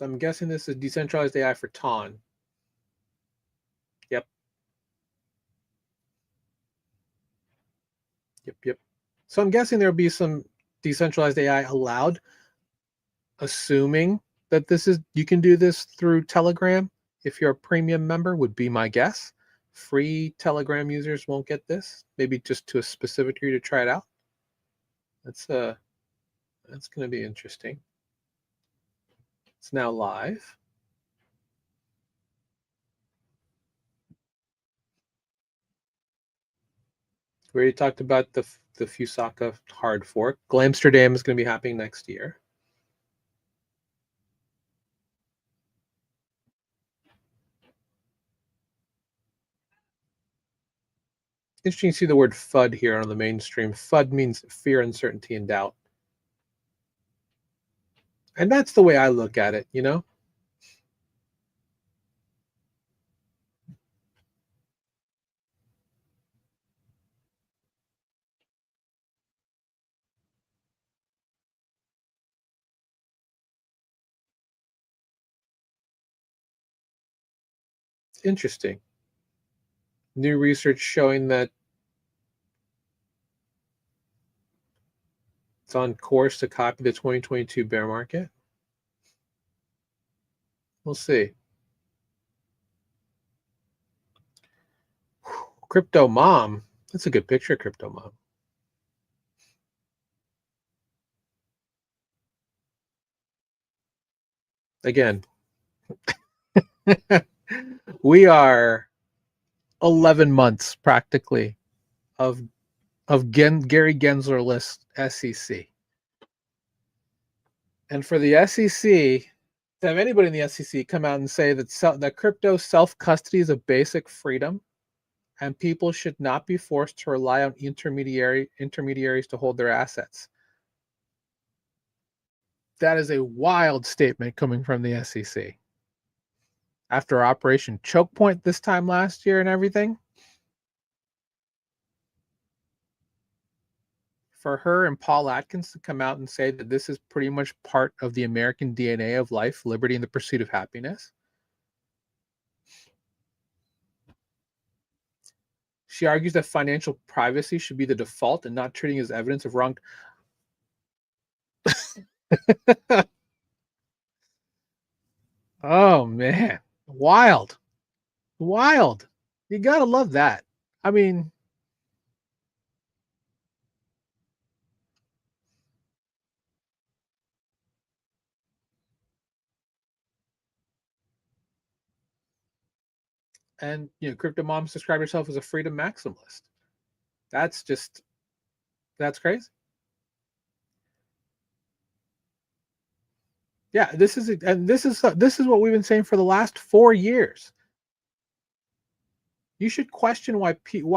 I'm guessing this is decentralized AI for Ton. Yep. Yep. Yep. So I'm guessing there'll be some decentralized AI allowed, assuming that this is you can do this through Telegram. If you're a premium member, would be my guess. Free Telegram users won't get this. Maybe just to a specific degree to try it out. That's going to be interesting. It's now live. We already talked about the Fusaka hard fork. Glamsterdam is going to be happening next year. Interesting to see the word FUD here on the mainstream. FUD means fear, uncertainty, and doubt. And that's the way I look at it. Interesting. New research showing that It's on course to copy the 2022 bear market. We'll see. Crypto mom. That's a good picture, crypto mom. Again, we are 11 months practically of Gary Gensler-less SEC. And for the SEC to have anybody in the SEC come out and say that crypto self-custody is a basic freedom and people should not be forced to rely on intermediaries to hold their assets. That is a wild statement coming from the SEC. After Operation Choke Point this time last year and everything, for her and Paul Atkins to come out and say that this is pretty much part of the American DNA of life, liberty, and the pursuit of happiness. She argues that financial privacy should be the default and not treating as evidence of wrong. Oh man, wild, wild. You gotta love that. I mean, and Crypto Mom's described herself as a freedom maximalist. That's just that's crazy. Yeah, this is what we've been saying for the last 4 years. You should question why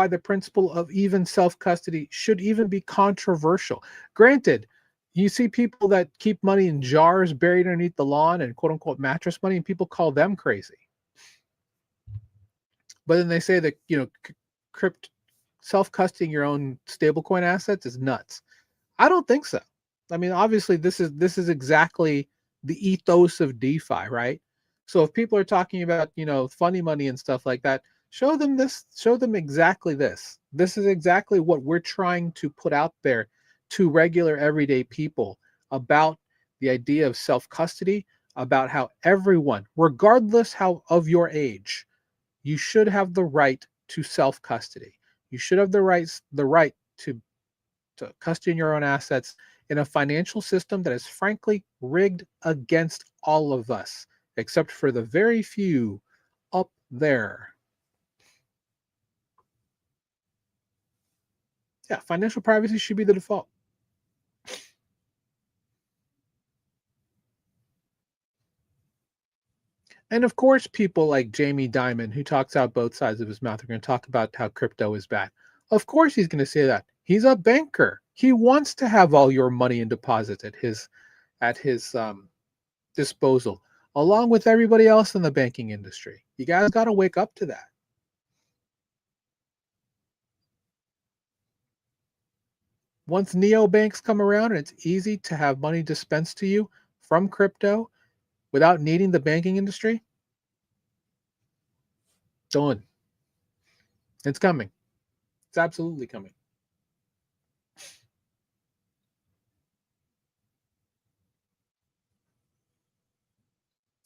the principle of even self-custody should even be controversial. Granted, you see people that keep money in jars buried underneath the lawn and quote unquote mattress money, and people call them crazy. But then they say that crypt self-custodying your own stablecoin assets is nuts. I don't think so. I mean, obviously, this is exactly the ethos of DeFi, right? So if people are talking about funny money and stuff like that, show them this. Show them exactly this. This is exactly what we're trying to put out there to regular everyday people about the idea of self custody, about how everyone, regardless of your age, you should have the right to self custody. You should have the right to custody your own assets in a financial system that is frankly rigged against all of us, except for the very few up there. Yeah, financial privacy should be the default. And of course, people like Jamie Dimon, who talks out both sides of his mouth, are going to talk about how crypto is bad. Of course, he's going to say that. He's a banker. He wants to have all your money and deposits at his disposal, along with everybody else in the banking industry. You guys got to wake up to that. Once neobanks come around and it's easy to have money dispensed to you from crypto without needing the banking industry, done. It's coming. It's absolutely coming.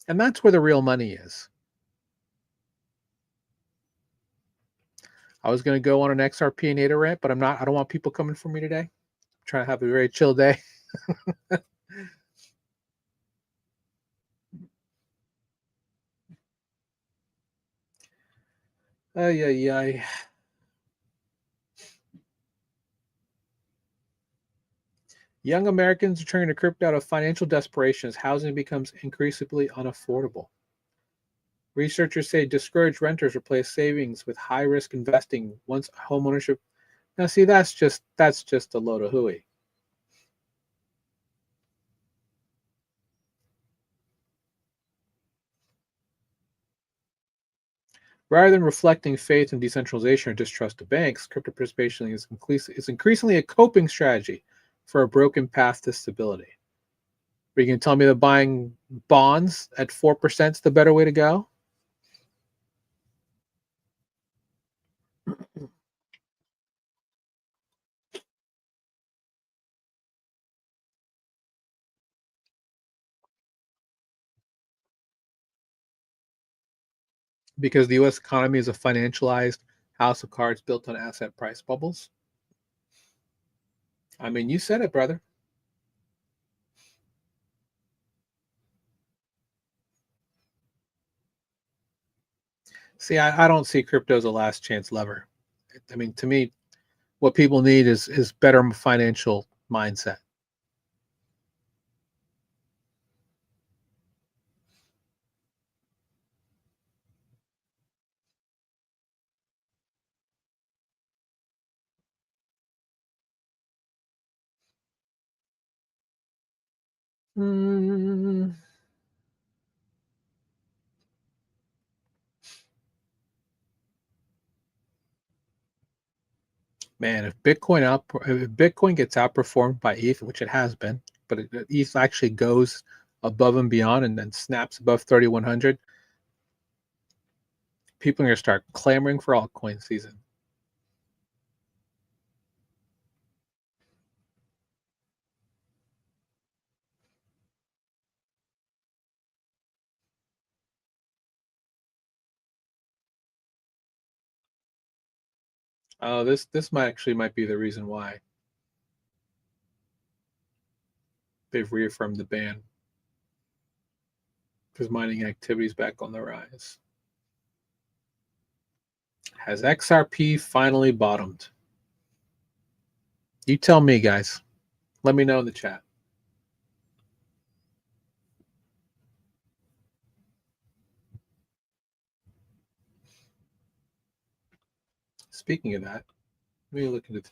And that's where the real money is. I was going to go on an XRP and ADA rant, but I'm not. I don't want people coming for me today. I'm trying to have a very chill day. Ay, ay, ay. Young Americans are turning to crypto out of financial desperation as housing becomes increasingly unaffordable. Researchers say discouraged renters replace savings with high-risk investing once homeownership. Now, see, that's just a load of hooey. Rather than reflecting faith in decentralization or distrust of banks, crypto participation is increasingly a coping strategy for a broken path to stability. Are you going to tell me that buying bonds at 4% is the better way to go? because the U.S. economy is a financialized house of cards built on asset price bubbles. I mean, you said it, brother. See, I don't see crypto as a last chance lever. I mean, to me, what people need is better financial mindset. Mm, man, if Bitcoin gets outperformed by ETH, which it has been, but ETH actually goes above and beyond and then snaps above 3,100, people are going to start clamoring for altcoin season. Oh, this might be the reason why they've reaffirmed the ban, because mining activity is back on the rise. Has XRP finally bottomed? You tell me, guys. Let me know in the chat. Speaking of that, let me look into it.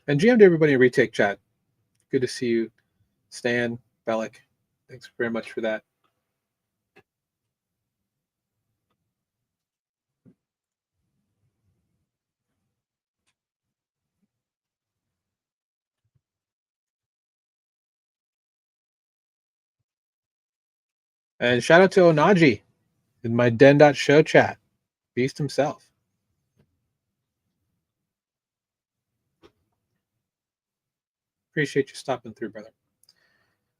And GM to everybody in retake chat. Good to see you, Stan, Bellic. Thanks very much for that. And shout out to Onaji in my Den.show chat. Beast himself. Appreciate you stopping through, brother.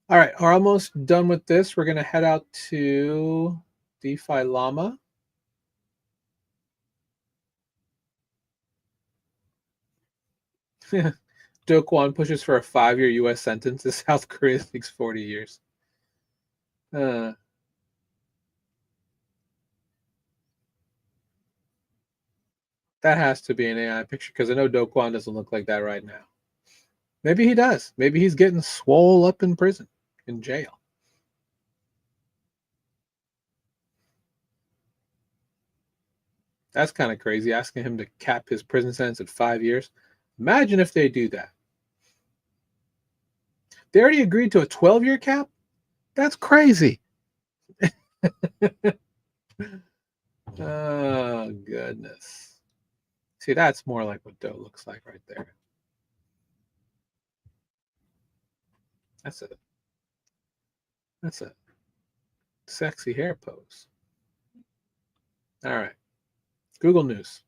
All right, we're almost done with this. We're going to head out to DeFi Llama. Do Kwon pushes for a 5-year U.S. sentence. The South Korea thinks 40 years. That has to be an AI picture because I know Do Kwon doesn't look like that right now. Maybe he does. Maybe he's getting swole up in prison, in jail. That's kind of crazy, asking him to cap his prison sentence at 5 years. Imagine if they do that. They already agreed to a 12-year cap? That's crazy. Oh, goodness. See, that's more like what Doe looks like right there. That's a sexy hair pose. All right. Google News.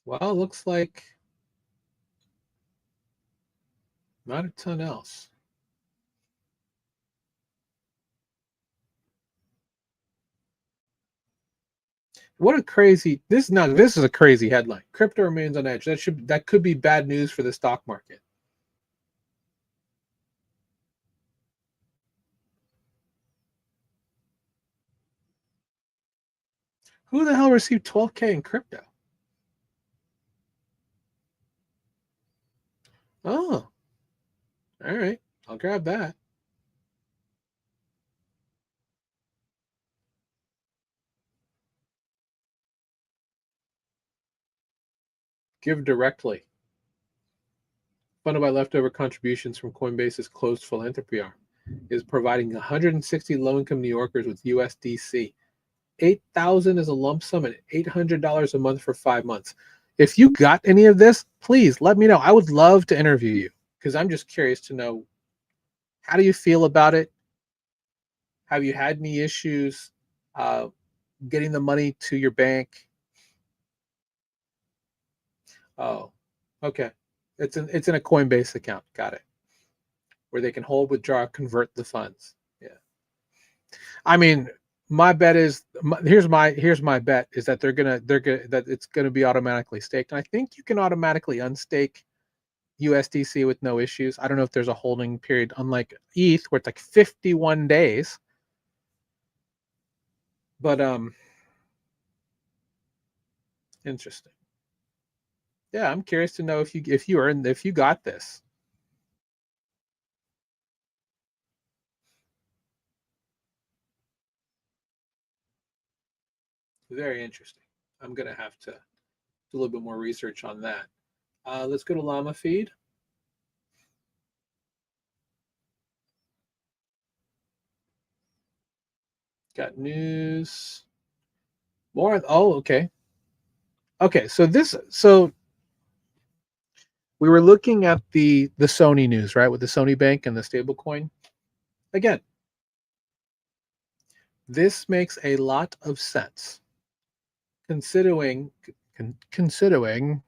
Well, looks like not a ton else. What a crazy this is a crazy headline. Crypto remains on edge. That could be bad news for the stock market. Who the hell received 12K in crypto? Oh, all right. I'll grab that. Give directly. Funded by leftover contributions from Coinbase's closed philanthropy arm, is providing 160 low-income New Yorkers with USDC. 8,000 is a lump sum and $800 a month for 5 months. If you got any of this, please let me know. I would love to interview you because I'm just curious to know, how do you feel about it? Have you had any issues? getting the money to your bank. Oh, okay. It's in a Coinbase account. Got it. Where they can hold, withdraw, convert the funds. Yeah. I mean, my bet is here's my bet is that they're gonna that it's gonna be automatically staked. And I think you can automatically unstake USDC with no issues. I don't know if there's a holding period, unlike ETH, where it's like 51 days. But interesting. Yeah, I'm curious to know if you got this. Very interesting. I'm gonna have to do a little bit more research on that. Let's go to Llama Feed. Got news. More. Oh, okay. Okay. So we were looking at the Sony news, right, with the Sony Bank and the stablecoin. Again, this makes a lot of sense considering considering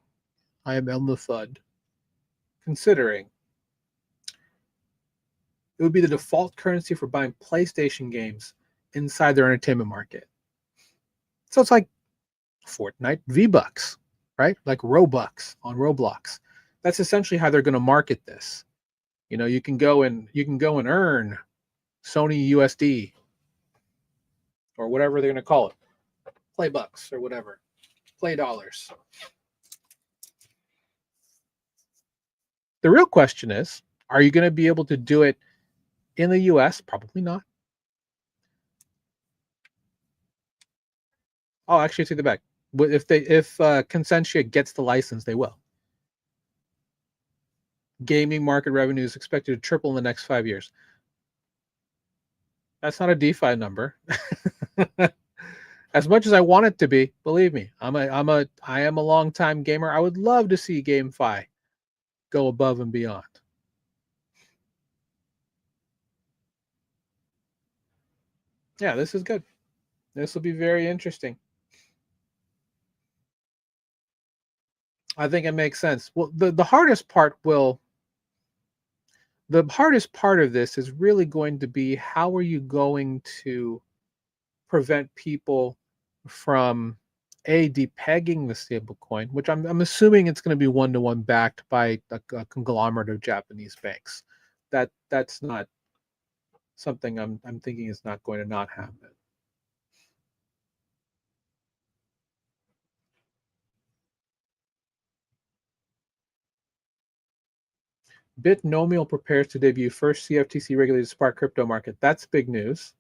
I am on the FUD. Considering it would be the default currency for buying PlayStation games inside their entertainment market. So it's like Fortnite V-Bucks, right? Like Robux on Roblox. That's essentially how they're going to market this. You can go and earn Sony USD or whatever they're going to call it, Play Bucks or whatever, Play Dollars. The real question is, are you going to be able to do it in the US? Probably not. Oh, actually, take the back. If Consentia gets the license, they will. Gaming market revenue is expected to triple in the next 5 years. That's not a DeFi number. As much as I want it to be, believe me, I am a long time gamer. I would love to see GameFi go above and beyond. Yeah, this is good. This will be very interesting. I think it makes sense. Well, the hardest part of this is really going to be how are you going to prevent people from depegging the stablecoin, which I'm assuming it's going to be one-to-one backed by a conglomerate of Japanese banks. That's not something I'm thinking is not going to not happen. Bitnomial prepares to debut first CFTC regulated Spark crypto market. That's big news.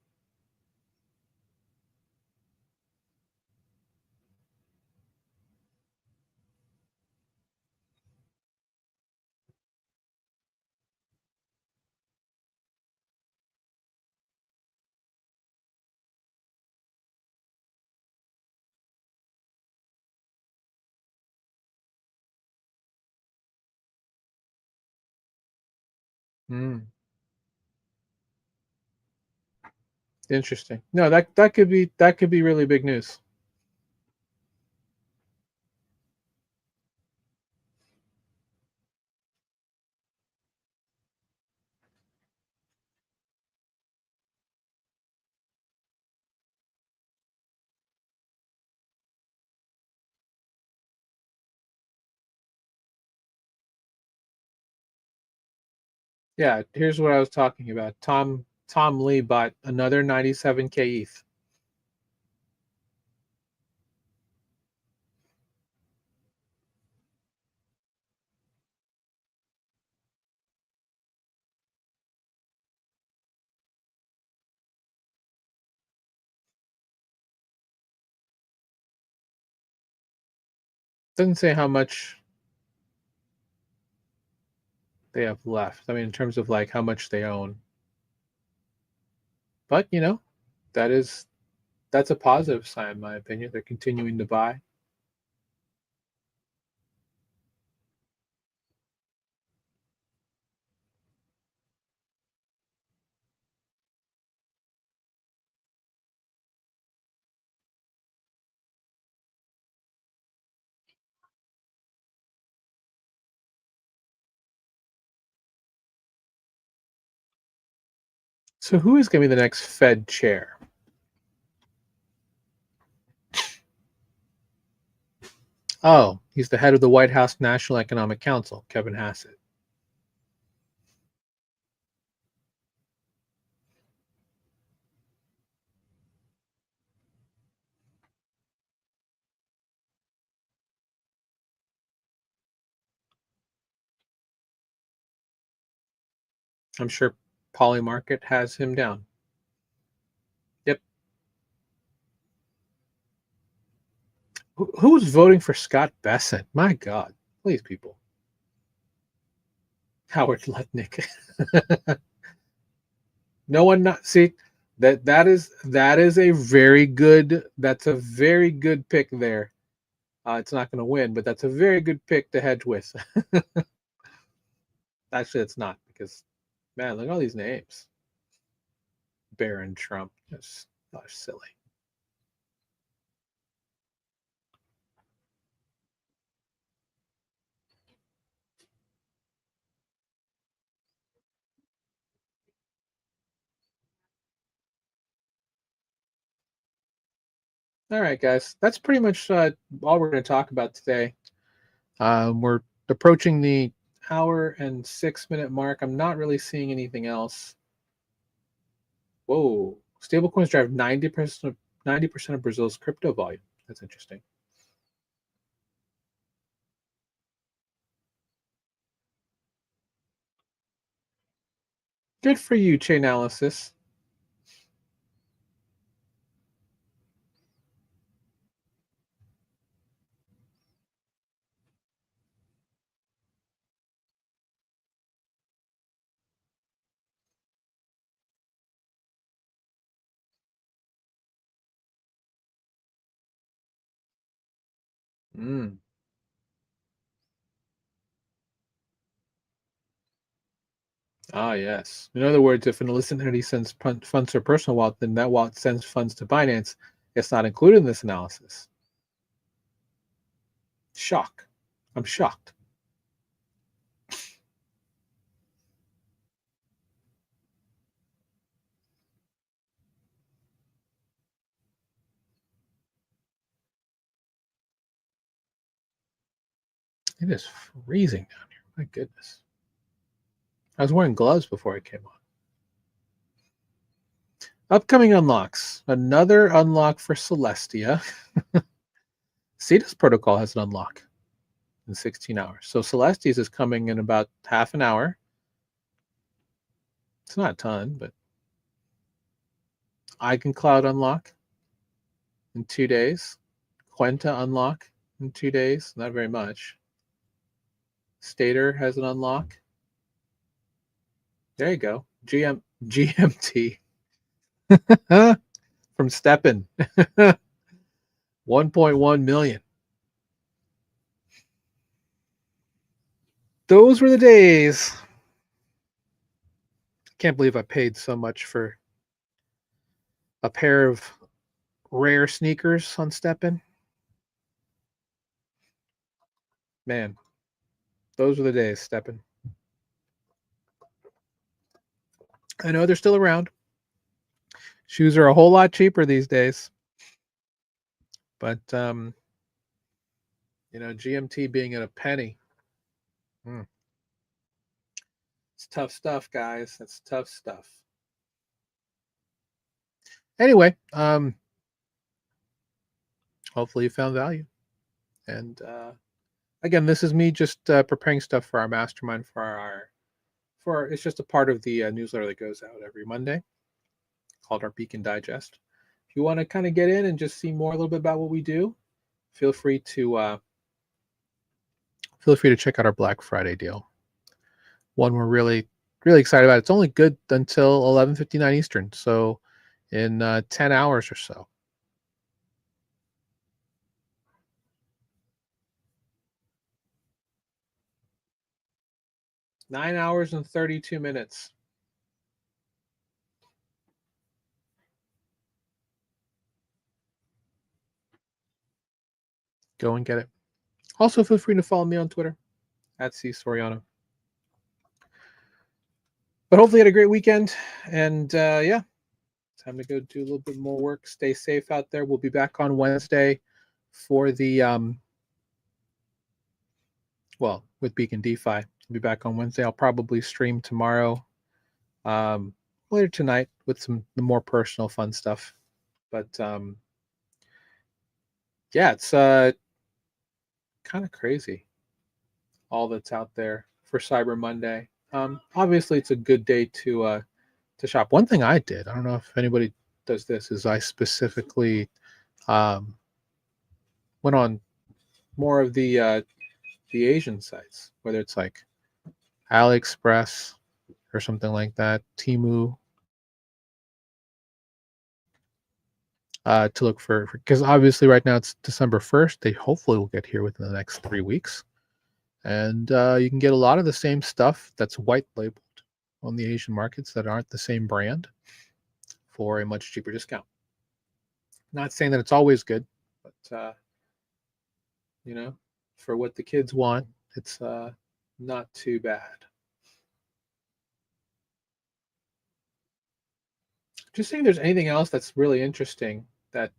Mm, interesting. No, that could be really big news. Yeah, here's what I was talking about. Tom Lee bought another 97K ETH. Doesn't say how much they have left. I mean, in terms of like how much they own. But that is that's a positive sign, in my opinion. They're continuing to buy. So who is going to be the next Fed chair? Oh, he's the head of the White House National Economic Council, Kevin Hassett. I'm sure Polymarket has him down. Yep. Who was voting for Scott Bessent? My God. Please, people. Howard Lutnick. No one not see that is a very good pick there. It's not going to win, but that's a very good pick to hedge with. Actually, it's not because man, look at all these names. Barron Trump, just silly. All right, guys, that's pretty much all we're going to talk about today. We're approaching the hour and 6 minute mark. I'm not really seeing anything else. Whoa, stablecoins drive 90% of Brazil's crypto volume. That's interesting. Good for you, Chainalysis. Mm. Ah, yes. In other words, if an illicit entity sends funds to a personal wallet, then that wallet sends funds to Binance. It's not included in this analysis. Shock. I'm shocked. It is freezing down here. My goodness. I was wearing gloves before I came on. Upcoming unlocks. Another unlock for Celestia. CETA's protocol has an unlock in 16 hours. So Celestia's is coming in about half an hour. It's not a ton, but Eigencloud unlock in 2 days. Quenta unlock in 2 days. Not very much. Stater has an unlock. There you go. GMT from Steppen. 1.1 million. Those were the days. Can't believe I paid so much for a pair of rare sneakers on Steppen. Man, those were the days, Steppen. I know they're still around. Shoes are a whole lot cheaper these days. But GMT being at a penny. It's tough stuff, guys. That's tough stuff. Anyway, hopefully you found value. And again, this is me just preparing stuff for our mastermind it's just a part of the newsletter that goes out every Monday called our Beacon Digest. If you want to kind of get in and just see more a little bit about what we do, feel free to check out our Black Friday deal. One we're really excited about. It's only good until 11:59 Eastern, so in 10 hours or so. 9 hours and 32 minutes. Go and get it. Also, feel free to follow me on Twitter @CSoriano. But hopefully, you had a great weekend. And yeah, time to go do a little bit more work. Stay safe out there. We'll be back on Wednesday for the with Beacon DeFi. I'll be back on Wednesday. I'll probably stream tomorrow, um, later tonight with some the more personal fun stuff. But yeah, it's kind of crazy all that's out there for Cyber Monday. Obviously, it's a good day to shop. One thing I did, I don't know if anybody does this, is I specifically um, went on more of the Asian sites, whether it's like AliExpress or something like that, Temu, to look for, because obviously right now it's December 1st. They hopefully will get here within the next 3 weeks. And you can get a lot of the same stuff that's white labeled on the Asian markets that aren't the same brand for a much cheaper discount. Not saying that it's always good, but you know, for what the kids want, it's not too bad. Just seeing if there's anything else that's really interesting that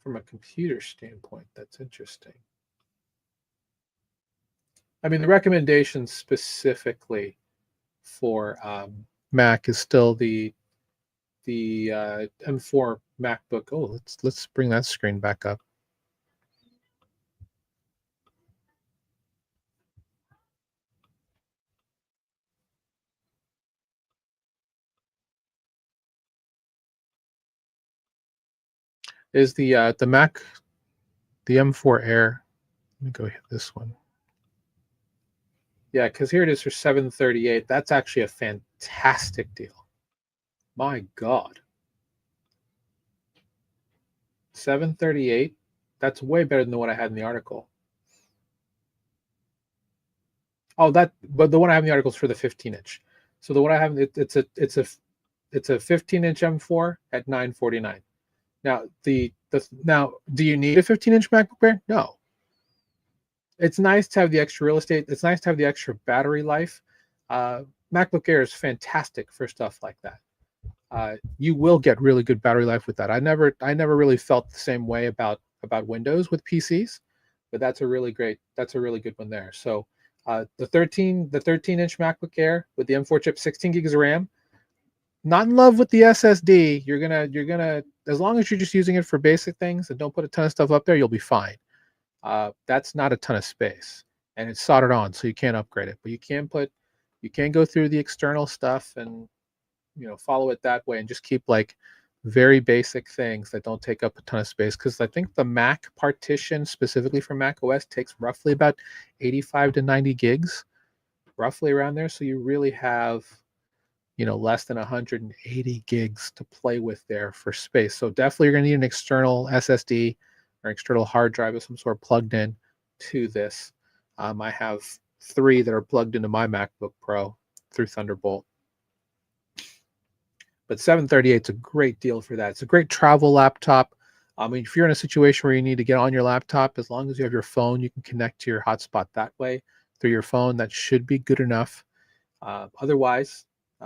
from a computer standpoint that's interesting. I mean, the recommendation specifically for Mac is still the M4 MacBook. Oh, let's bring that screen back up. Is the Mac, the M4 Air? Let me go hit this one. Yeah, because here it is for $738. That's actually a fantastic deal. My God. $738. That's way better than what I had in the article. Oh, but the one I have in the article is for the 15-inch. So the one I have, it's a 15-inch M4 at $949. Now now, do you need a 15-inch MacBook Air? No. It's nice to have the extra real estate. It's nice to have the extra battery life. MacBook Air is fantastic for stuff like that. You will get really good battery life with that. I never really felt the same way about Windows with PCs, but that's a really good one there. So the 13-inch MacBook Air with the M4 chip, 16 gigs of RAM. Not in love with the SSD. You're gonna as long as you're just using it for basic things and don't put a ton of stuff up there, you'll be fine. That's not a ton of space, and it's soldered on, so you can't upgrade it. But you can go through the external stuff and follow it that way, and just keep like very basic things that don't take up a ton of space. Because I think the Mac partition specifically for Mac OS takes roughly about 85 to 90 gigs, roughly around there. So you really have less than 180 gigs to play with there for space. So definitely you're going to need an external SSD or external hard drive of some sort plugged in to this. I have 3 that are plugged into my MacBook Pro through Thunderbolt. But 738 is a great deal for that. It's a great travel laptop. I mean, if you're in a situation where you need to get on your laptop, as long as you have your phone, you can connect to your hotspot that way through your phone. That should be good enough. Otherwise,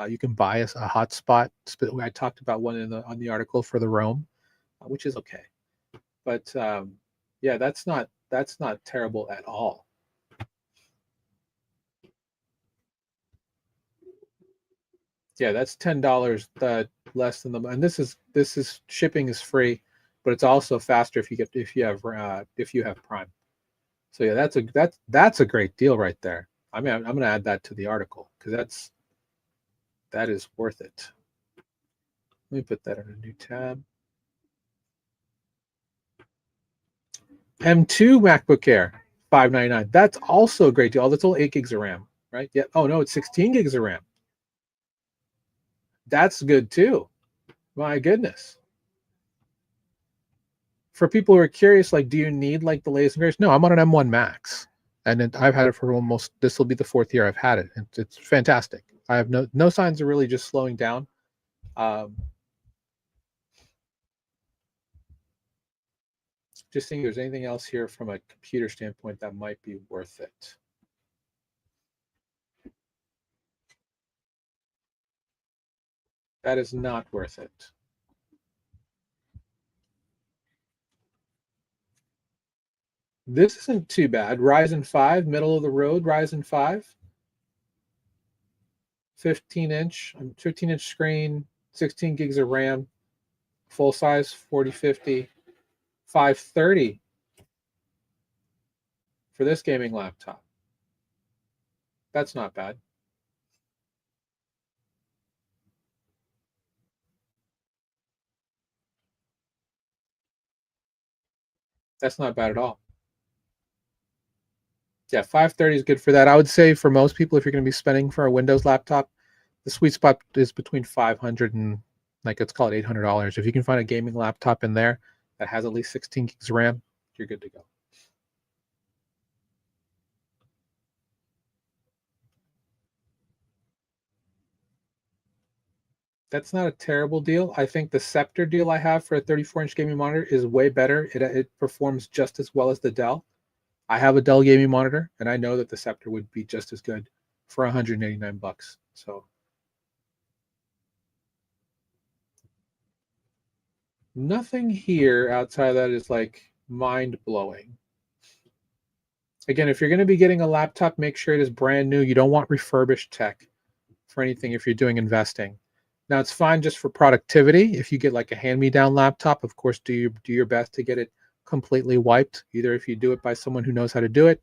you can buy a hotspot. I talked about one on the article for the Roam, which is okay. But yeah, that's not terrible at all. Yeah, that's $10 less than and this is shipping is free, but it's also faster if you have Prime. So yeah, that's a great deal right there. I mean, I'm going to add that to the article because that is worth it. Let me put that in a new tab. M2 MacBook Air, $599. That's also a great deal. That's only 8 gigs of RAM, right? Yeah. Oh no, it's 16 gigs of RAM. That's good too. My goodness. For people who are curious, like, do you need like the latest and greatest? No, I'm on an M1 Max, and I've had it for almost. This will be the 4th year I've had it. It's fantastic. I have no signs of really just slowing down. just seeing if there's anything else here from a computer standpoint that might be worth it. That is not worth it. This isn't too bad. Ryzen 5, middle of the road, Ryzen 5. 15-inch screen, 16 gigs of RAM, full size 4050, 530 for this gaming laptop. That's not bad. That's not bad at all. Yeah, 530 is good for that. I would say for most people, if you're going to be spending for a Windows laptop, the sweet spot is between 500 and like let's call it $800. If you can find a gaming laptop in there that has at least 16 gigs of RAM, you're good to go. That's not a terrible deal. I think the Scepter deal I have for a 34-inch gaming monitor is way better. It performs just as well as the Dell. I have a Dell gaming monitor, and I know that the Scepter would be just as good for 189 bucks. So nothing here outside of that is like mind-blowing. Again, if you're going to be getting a laptop, make sure it is brand new. You don't want refurbished tech for anything if you're doing investing. Now, it's fine just for productivity. If you get like a hand-me-down laptop, of course, do your best to get it completely wiped, either if you do it by someone who knows how to do it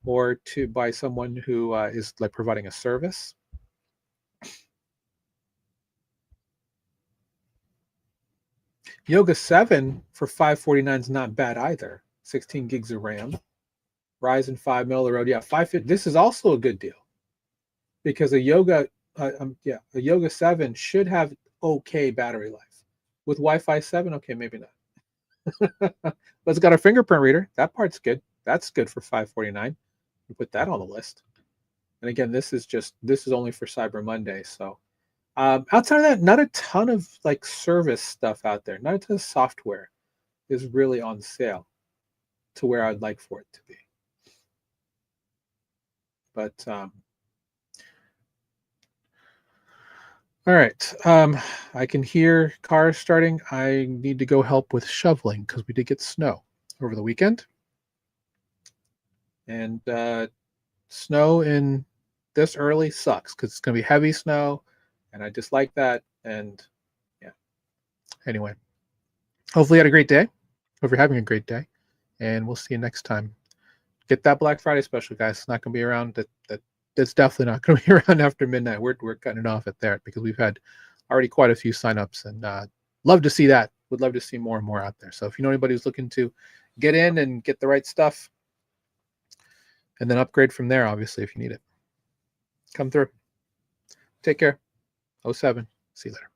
or by someone who is like providing a service. Yoga 7 for $549 is not bad either. 16 gigs of RAM. Ryzen 5 middle of the road. Yeah, 550. This is also a good deal because a Yoga 7 should have okay battery life. With Wi-Fi 7, okay, maybe not. But it's got a fingerprint reader. That part's good. That's good for $549. You put that on the list. And again, this is only for Cyber Monday. So outside of that, not a ton of like service stuff out there. Not a ton of software is really on sale to where I'd like for it to be. But all right, I can hear cars starting. I need to go help with shoveling because we did get snow over the weekend. And snow in this early sucks because it's going to be heavy snow, and I dislike that. And yeah, anyway, hopefully you had a great day. Hope you're having a great day, and we'll see you next time. Get that Black Friday special, guys. It's not going to be around. That's definitely not going to be around after midnight. We're cutting it off at there because we've had already quite a few signups, and love to see that. Would love to see more and more out there. So if you know anybody who's looking to get in and get the right stuff, and then upgrade from there, obviously, if you need it, come through. Take care. 07. See you later.